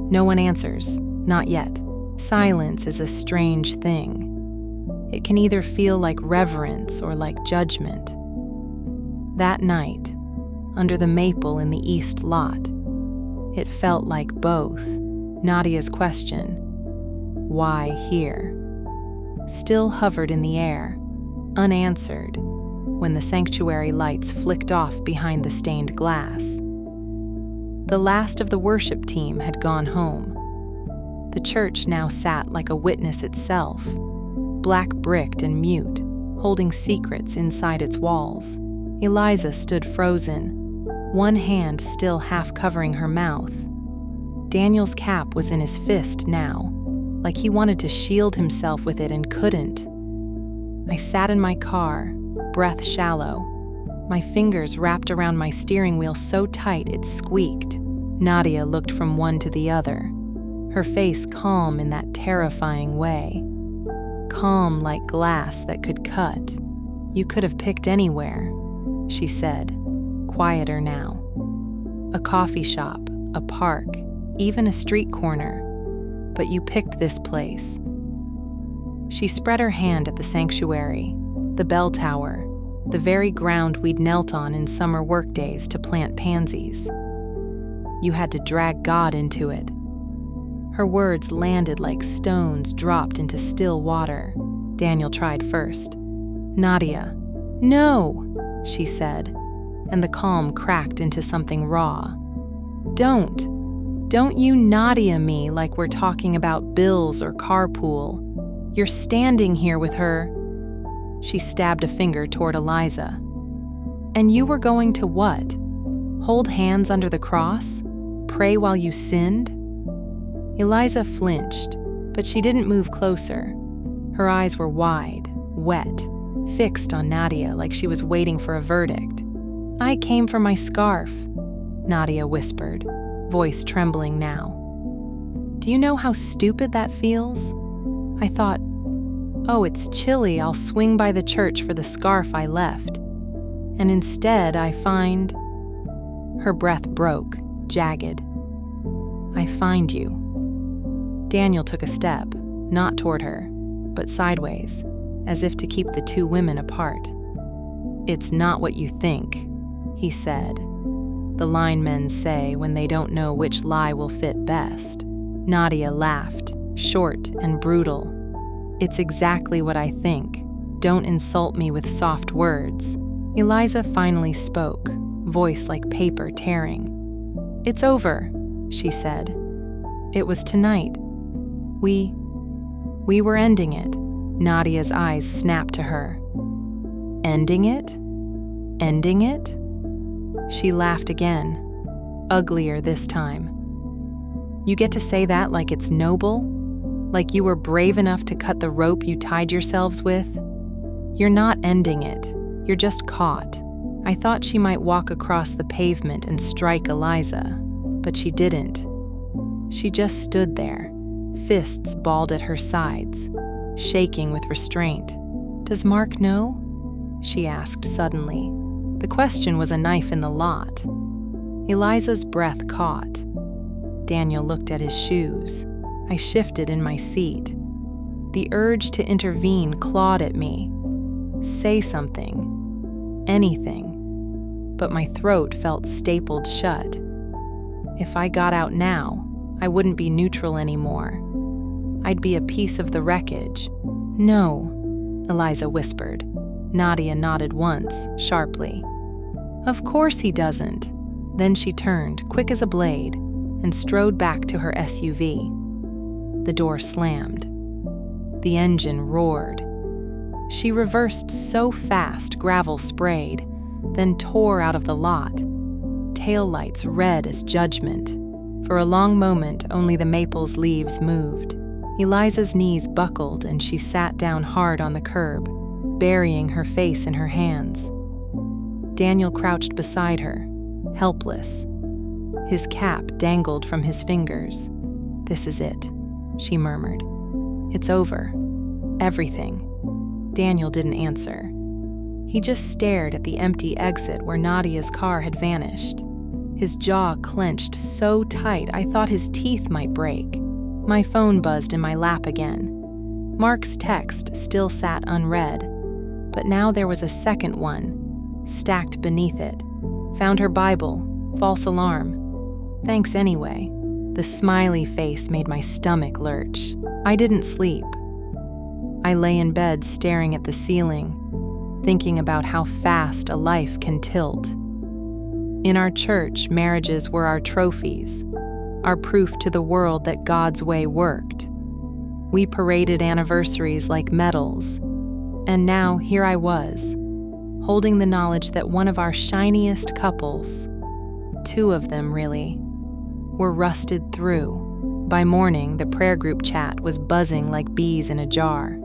No one answers, not yet. Silence is a strange thing. It can either feel like reverence or like judgment. That night, under the maple in the east lot, it felt like both. Nadia's question, "Why here?" still hovered in the air, unanswered, when the sanctuary lights flicked off behind the stained glass. The last of the worship team had gone home. The church now sat like a witness itself, black-bricked and mute, holding secrets inside its walls. Eliza stood frozen, one hand still half covering her mouth. Daniel's cap was in his fist now, like he wanted to shield himself with it and couldn't. I sat in my car, breath shallow, my fingers wrapped around my steering wheel so tight it squeaked. Nadia looked from one to the other, her face calm in that terrifying way. Calm like glass that could cut. "You could have picked anywhere," she said, quieter now. "A coffee shop, a park, even a street corner. But you picked this place." She spread her hand at the sanctuary, the bell tower, the very ground we'd knelt on in summer workdays to plant pansies. "You had to drag God into it." Her words landed like stones dropped into still water. Daniel tried first. "Nadia." "No," she said, and the calm cracked into something raw. Don't you Nadia me like we're talking about bills or carpool. You're standing here with her." She stabbed a finger toward Eliza. "And you were going to what? Hold hands under the cross? Pray while you sinned?" Eliza flinched, but she didn't move closer. Her eyes were wide, wet, fixed on Nadia like she was waiting for a verdict. "I came for my scarf," Nadia whispered, voice trembling now. "Do you know how stupid that feels? I thought, oh, it's chilly, I'll swing by the church for the scarf I left. And instead I find..." Her breath broke, jagged. "I find you." Daniel took a step, not toward her, but sideways, as if to keep the two women apart. "It's not what you think," he said. The linemen say when they don't know which lie will fit best. Nadia laughed, short and brutal. "It's exactly what I think. Don't insult me with soft words." Eliza finally spoke, voice like paper tearing. "It's over," she said. "It was tonight. We were ending it." Nadia's eyes snapped to her. "Ending it? Ending it?" She laughed again, uglier this time. You get to say that like it's noble? Like you were brave enough to cut the rope you tied yourselves with? You're not ending it. You're just caught. I thought she might walk across the pavement and strike Eliza, but she didn't. She just stood there, fists balled at her sides, shaking with restraint. "Does Mark know?" she asked suddenly. The question was a knife in the lot. Eliza's breath caught. Daniel looked at his shoes. I shifted in my seat. The urge to intervene clawed at me. Say something. Anything. But my throat felt stapled shut. If I got out now, I wouldn't be neutral anymore. I'd be a piece of the wreckage. "No," Eliza whispered. Nadia nodded once, sharply. "Of course he doesn't." Then she turned, quick as a blade, and strode back to her SUV. The door slammed. The engine roared. She reversed so fast gravel sprayed, then tore out of the lot, taillights red as judgment. For a long moment, only the maple's leaves moved. Eliza's knees buckled and she sat down hard on the curb, burying her face in her hands. Daniel crouched beside her, helpless. His cap dangled from his fingers. "This is it," she murmured. "It's over. Everything." Daniel didn't answer. He just stared at the empty exit where Nadia's car had vanished. His jaw clenched so tight I thought his teeth might break. My phone buzzed in my lap again. Mark's text still sat unread, but now there was a second one, stacked beneath it. "Found her Bible. False alarm. Thanks anyway." The smiley face made my stomach lurch. I didn't sleep. I lay in bed staring at the ceiling, thinking about how fast a life can tilt. In our church, marriages were our trophies, our proof to the world that God's way worked. We paraded anniversaries like medals, and now here I was, holding the knowledge that one of our shiniest couples, two of them really, were rusted through. By morning, the prayer group chat was buzzing like bees in a jar.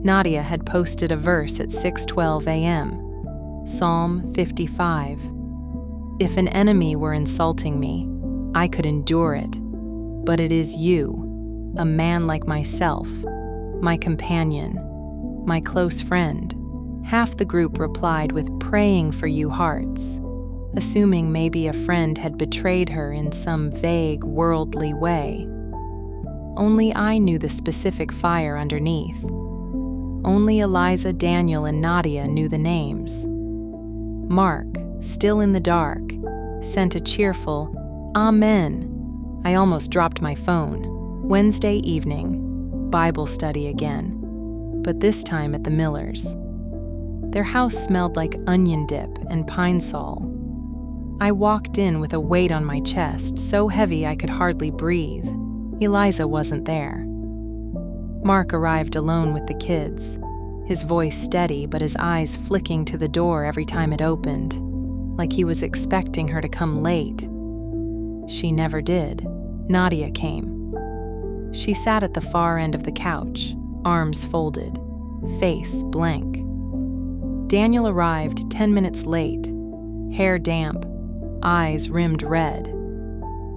Nadia had posted a verse at 6:12 a.m., Psalm 55. "If an enemy were insulting me, I could endure it. But it is you, a man like myself, my companion, my close friend." Half the group replied with "praying for you" hearts, assuming maybe a friend had betrayed her in some vague, worldly way. Only I knew the specific fire underneath. Only Eliza, Daniel, and Nadia knew the names. Mark, still in the dark, sent a cheerful "Amen." I almost dropped my phone. Wednesday evening, Bible study again, but this time at the Millers. Their house smelled like onion dip and pine sol. I walked in with a weight on my chest, so heavy I could hardly breathe. Eliza wasn't there. Mark arrived alone with the kids, his voice steady but his eyes flicking to the door every time it opened, like he was expecting her to come late. She never did. Nadia came. She sat at the far end of the couch, arms folded, face blank. Daniel arrived 10 minutes late, hair damp, eyes rimmed red.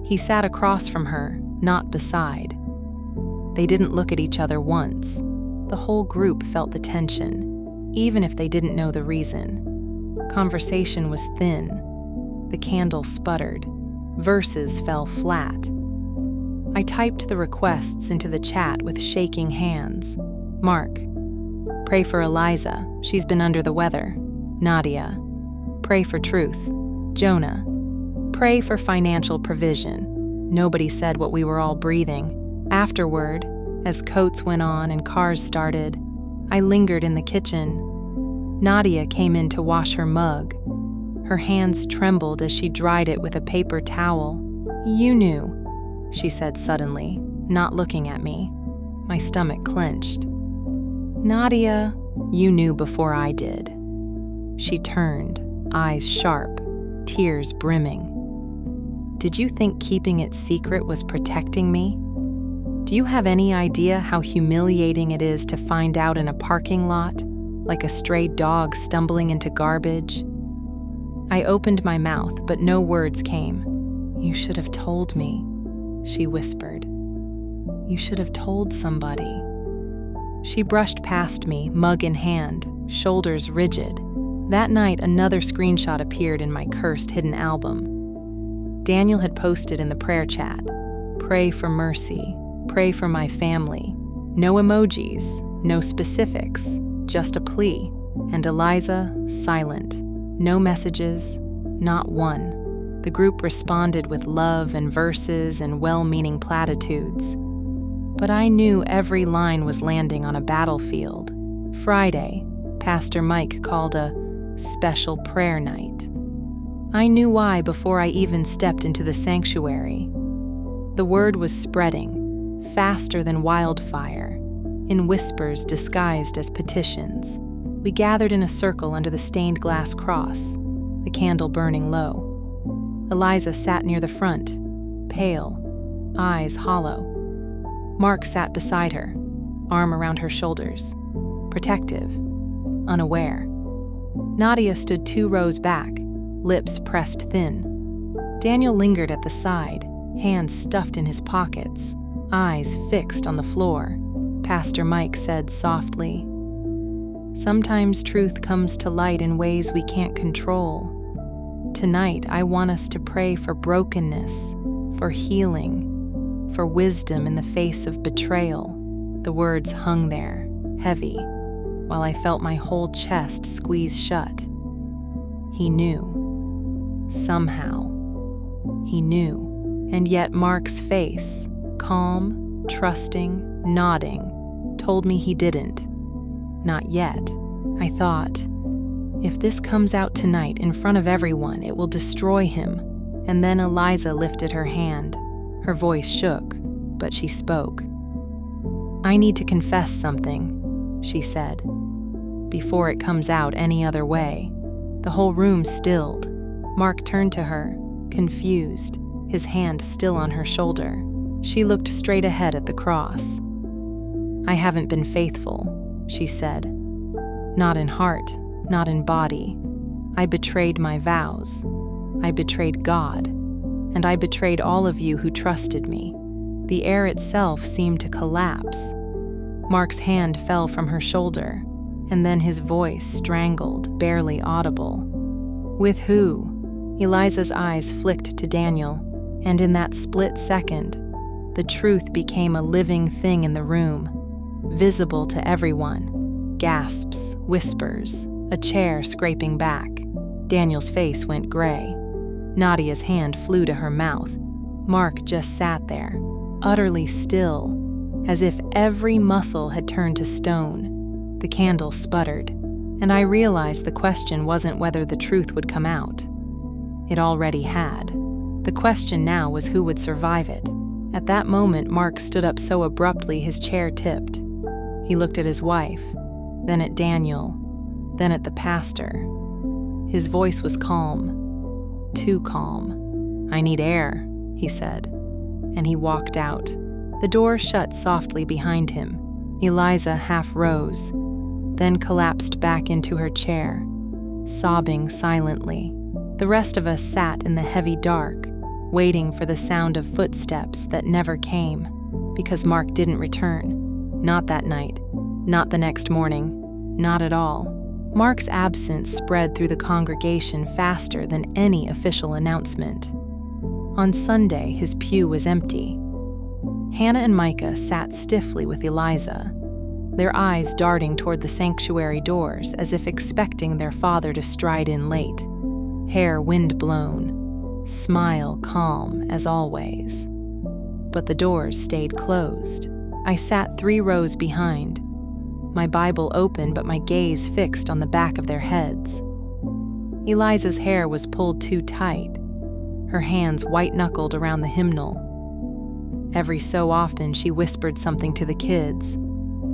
He sat across from her, not beside. They didn't look at each other once. The whole group felt the tension, even if they didn't know the reason. Conversation was thin. The candle sputtered. Verses fell flat. I typed the requests into the chat with shaking hands. Mark, pray for Eliza. She's been under the weather. Nadia, pray for truth. Jonah, pray for financial provision. Nobody said what we were all breathing. Afterward, as coats went on and cars started, I lingered in the kitchen. Nadia came in to wash her mug. Her hands trembled as she dried it with a paper towel. "You knew," she said suddenly, not looking at me. My stomach clenched. "Nadia, you knew before I did." She turned, eyes sharp, tears brimming. "Did you think keeping it secret was protecting me? Do you have any idea how humiliating it is to find out in a parking lot, like a stray dog stumbling into garbage?" I opened my mouth, but no words came. "You should have told me," she whispered. "You should have told somebody." She brushed past me, mug in hand, shoulders rigid. That night, another screenshot appeared in my cursed hidden album. Daniel had posted in the prayer chat, "Pray for mercy, pray for my family." No emojis, no specifics, just a plea. And Eliza, silent. No messages, not one. The group responded with love and verses and well-meaning platitudes. But I knew every line was landing on a battlefield. Friday, Pastor Mike called a special prayer night. I knew why before I even stepped into the sanctuary. The word was spreading, faster than wildfire, in whispers disguised as petitions. We gathered in a circle under the stained glass cross, the candle burning low. Eliza sat near the front, pale, eyes hollow. Mark sat beside her, arm around her shoulders, protective, unaware. Nadia stood 2 rows back, lips pressed thin. Daniel lingered at the side, hands stuffed in his pockets, eyes fixed on the floor. Pastor Mike said softly, "Sometimes truth comes to light in ways we can't control. Tonight, I want us to pray for brokenness, for healing, for wisdom in the face of betrayal." The words hung there, heavy, while I felt my whole chest squeeze shut. He knew. Somehow. He knew. And yet Mark's face, calm, trusting, nodding, told me he didn't. Not yet. I thought, if this comes out tonight in front of everyone, it will destroy him. And then Eliza lifted her hand. Her voice shook, but she spoke. "I need to confess something," she said, "before it comes out any other way." The whole room stilled. Mark turned to her, confused, his hand still on her shoulder. She looked straight ahead at the cross. "I haven't been faithful," she said. "Not in heart, not in body. I betrayed my vows. I betrayed God. And I betrayed all of you who trusted me." The air itself seemed to collapse. Mark's hand fell from her shoulder, and then his voice strangled, barely audible. "With who?" Eliza's eyes flicked to Daniel, and in that split second, the truth became a living thing in the room, visible to everyone. Gasps, whispers, a chair scraping back. Daniel's face went gray. Nadia's hand flew to her mouth. Mark just sat there, utterly still, as if every muscle had turned to stone. The candle sputtered, and I realized the question wasn't whether the truth would come out. It already had. The question now was who would survive it. At that moment, Mark stood up so abruptly his chair tipped. He looked at his wife, then at Daniel, then at the pastor. His voice was calm, too calm. "I need air," he said, and he walked out. The door shut softly behind him. Eliza half rose, then collapsed back into her chair, sobbing silently. The rest of us sat in the heavy dark, waiting for the sound of footsteps that never came, because Mark didn't return. Not that night, not the next morning, not at all. Mark's absence spread through the congregation faster than any official announcement. On Sunday, his pew was empty. Hannah and Micah sat stiffly with Eliza, their eyes darting toward the sanctuary doors as if expecting their father to stride in late. Hair wind-blown, smile calm as always. But the doors stayed closed. I sat 3 rows behind, my Bible open but my gaze fixed on the back of their heads. Eliza's hair was pulled too tight, her hands white-knuckled around the hymnal. Every so often she whispered something to the kids,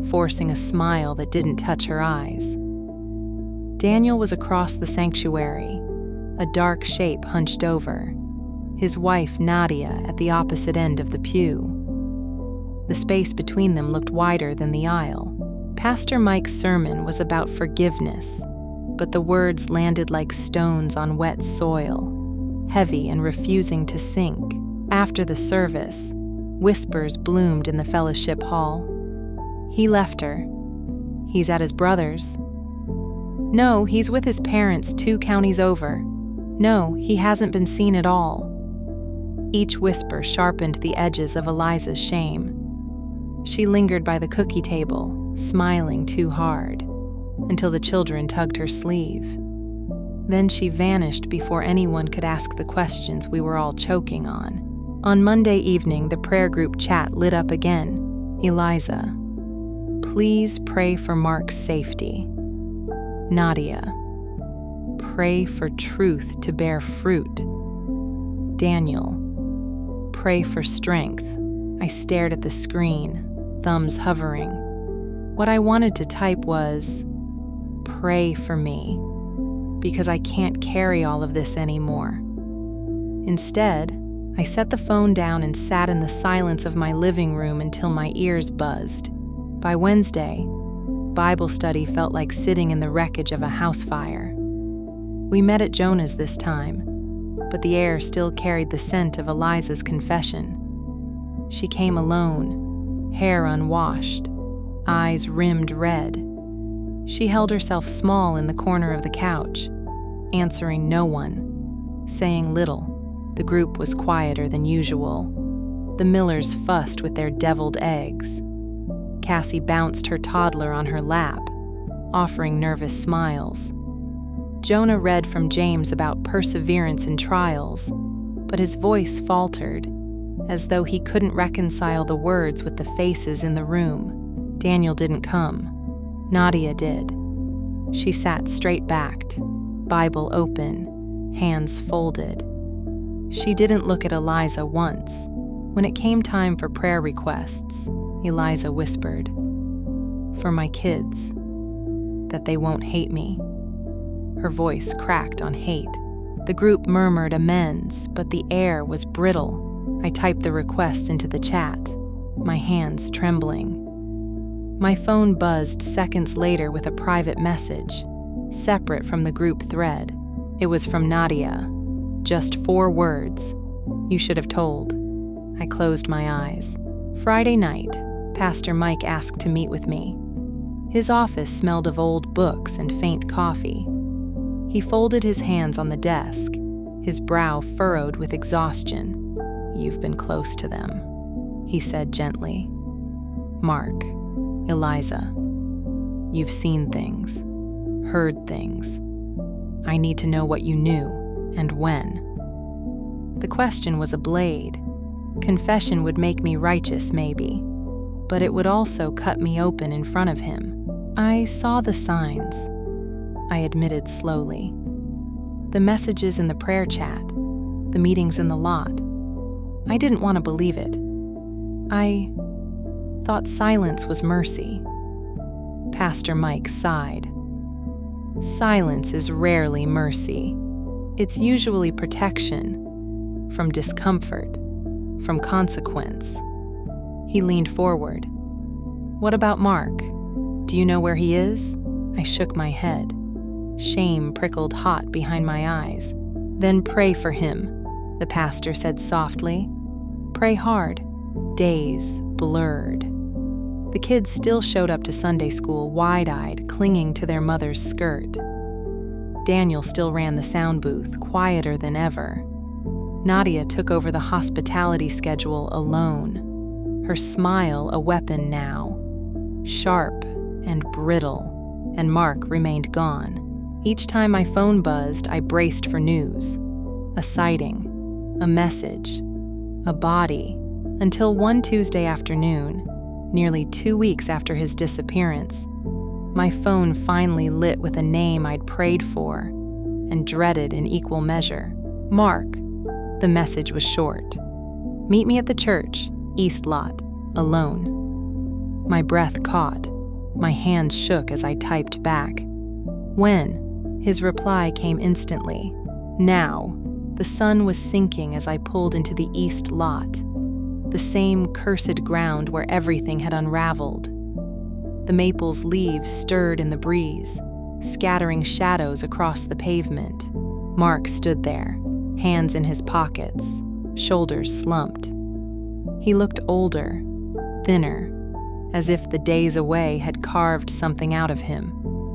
forcing a smile that didn't touch her eyes. Daniel was across the sanctuary, a dark shape hunched over, his wife Nadia at the opposite end of the pew. The space between them looked wider than the aisle. Pastor Mike's sermon was about forgiveness, but the words landed like stones on wet soil, heavy and refusing to sink. After the service, whispers bloomed in the fellowship hall. "He left her. He's at his brother's." "No, he's with his parents 2 counties over." "No, he hasn't been seen at all." Each whisper sharpened the edges of Eliza's shame. She lingered by the cookie table, smiling too hard, until the children tugged her sleeve. Then she vanished before anyone could ask the questions we were all choking on. On Monday evening, the prayer group chat lit up again. Eliza, please pray for Mark's safety. Nadia, pray for truth to bear fruit. Daniel, pray for strength. I stared at the screen, thumbs hovering. What I wanted to type was, pray for me, because I can't carry all of this anymore. Instead, I set the phone down and sat in the silence of my living room until my ears buzzed. By Wednesday, Bible study felt like sitting in the wreckage of a house fire. We met at Jonah's this time, but the air still carried the scent of Eliza's confession. She came alone, hair unwashed, eyes rimmed red. She held herself small in the corner of the couch, answering no one, saying little. The group was quieter than usual. The Millers fussed with their deviled eggs. Cassie bounced her toddler on her lap, offering nervous smiles. Jonah read from James about perseverance in trials, but his voice faltered, as though he couldn't reconcile the words with the faces in the room. Daniel didn't come. Nadia did. She sat straight-backed, Bible open, hands folded. She didn't look at Eliza once. When it came time for prayer requests, Eliza whispered, "For my kids, that they won't hate me." Her voice cracked on hate. The group murmured amens, but the air was brittle. I typed the requests into the chat, my hands trembling. My phone buzzed seconds later with a private message, separate from the group thread. It was from Nadia. Just 4 words. "You should have told." I closed my eyes. Friday night, Pastor Mike asked to meet with me. His office smelled of old books and faint coffee. He folded his hands on the desk, his brow furrowed with exhaustion. "You've been close to them," he said gently. "Mark, Eliza, you've seen things, heard things. I need to know what you knew. And when?" The question was a blade. Confession would make me righteous, maybe, but it would also cut me open in front of him. "I saw the signs," I admitted slowly. "The messages in the prayer chat, the meetings in the lot. I didn't want to believe it. I thought silence was mercy." Pastor Mike sighed. "Silence is rarely mercy. It's usually protection, from discomfort, from consequence." He leaned forward. "What about Mark? Do you know where he is?" I shook my head. Shame prickled hot behind my eyes. "Then pray for him," the pastor said softly. "Pray hard." Days blurred. The kids still showed up to Sunday school wide-eyed, clinging to their mother's skirt. Daniel still ran the sound booth, quieter than ever. Nadia took over the hospitality schedule alone, her smile a weapon now, sharp and brittle, and Mark remained gone. Each time my phone buzzed, I braced for news. A sighting, a message, a body, until one Tuesday afternoon, nearly 2 weeks after his disappearance, my phone finally lit with a name I'd prayed for and dreaded in equal measure. "Mark." The message was short. "Meet me at the church, East Lot, alone." My breath caught. My hands shook as I typed back. "When?" His reply came instantly. Now, the sun was sinking as I pulled into the east lot, the same cursed ground where everything had unraveled. The maple's leaves stirred in the breeze, scattering shadows across the pavement. Mark stood there, hands in his pockets, shoulders slumped. He looked older, thinner, as if the days away had carved something out of him.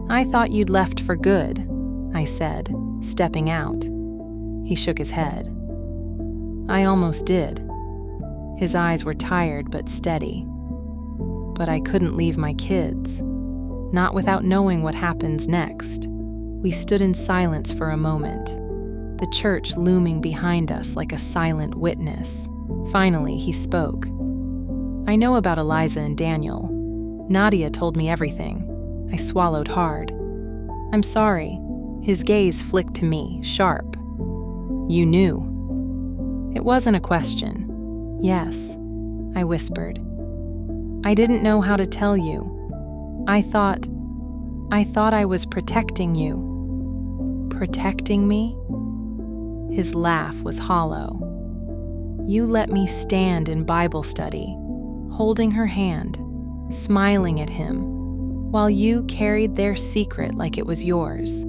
"I thought you'd left for good," I said, stepping out. He shook his head. "I almost did." His eyes were tired but steady. "But I couldn't leave my kids, not without knowing what happens next." We stood in silence for a moment, the church looming behind us like a silent witness. Finally, he spoke. "I know about Eliza and Daniel. Nadia told me everything." I swallowed hard. "I'm sorry." His gaze flicked to me, sharp. "You knew." It wasn't a question. "Yes," I whispered. "I didn't know how to tell you. I thought I was protecting you." "Protecting me?" His laugh was hollow. "You let me stand in Bible study, holding her hand, smiling at him, while you carried their secret like it was yours.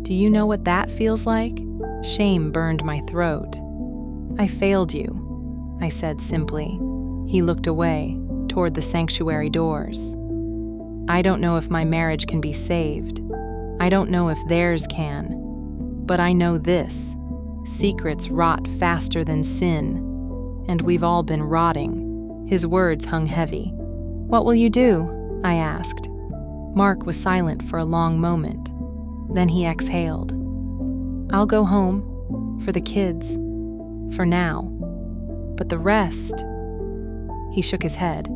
Do you know what that feels like?" Shame burned my throat. "I failed you," I said simply. He looked away, toward the sanctuary doors. "I don't know if my marriage can be saved. I don't know if theirs can. But I know this: secrets rot faster than sin, and we've all been rotting." His words hung heavy. "What will you do?" I asked. Mark was silent for a long moment. Then he exhaled. "I'll go home, for the kids, for now. But the rest..." He shook his head.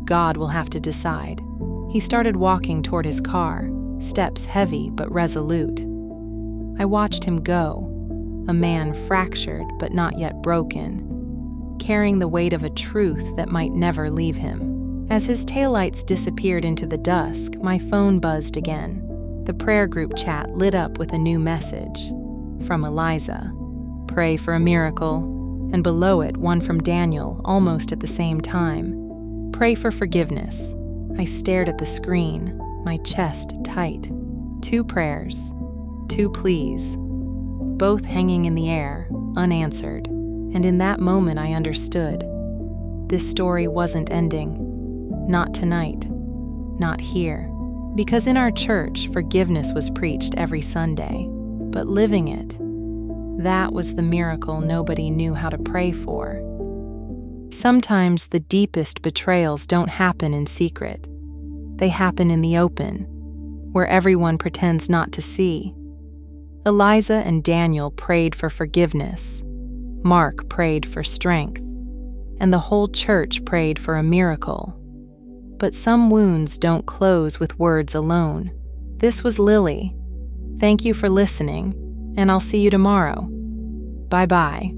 "God will have to decide." He started walking toward his car, steps heavy but resolute. I watched him go, a man fractured but not yet broken, carrying the weight of a truth that might never leave him. As his taillights disappeared into the dusk, my phone buzzed again. The prayer group chat lit up with a new message. From Eliza, "Pray for a miracle," and below it one from Daniel, almost at the same time. "Pray for forgiveness." I stared at the screen, my chest tight. 2 prayers, 2 pleas, both hanging in the air, unanswered. And in that moment I understood. This story wasn't ending. Not tonight. Not here. Because in our church, forgiveness was preached every Sunday. But living it, that was the miracle nobody knew how to pray for. Sometimes the deepest betrayals don't happen in secret. They happen in the open, where everyone pretends not to see. Eliza and Daniel prayed for forgiveness. Mark prayed for strength. And the whole church prayed for a miracle. But some wounds don't close with words alone. This was Lily. Thank you for listening, and I'll see you tomorrow. Bye-bye.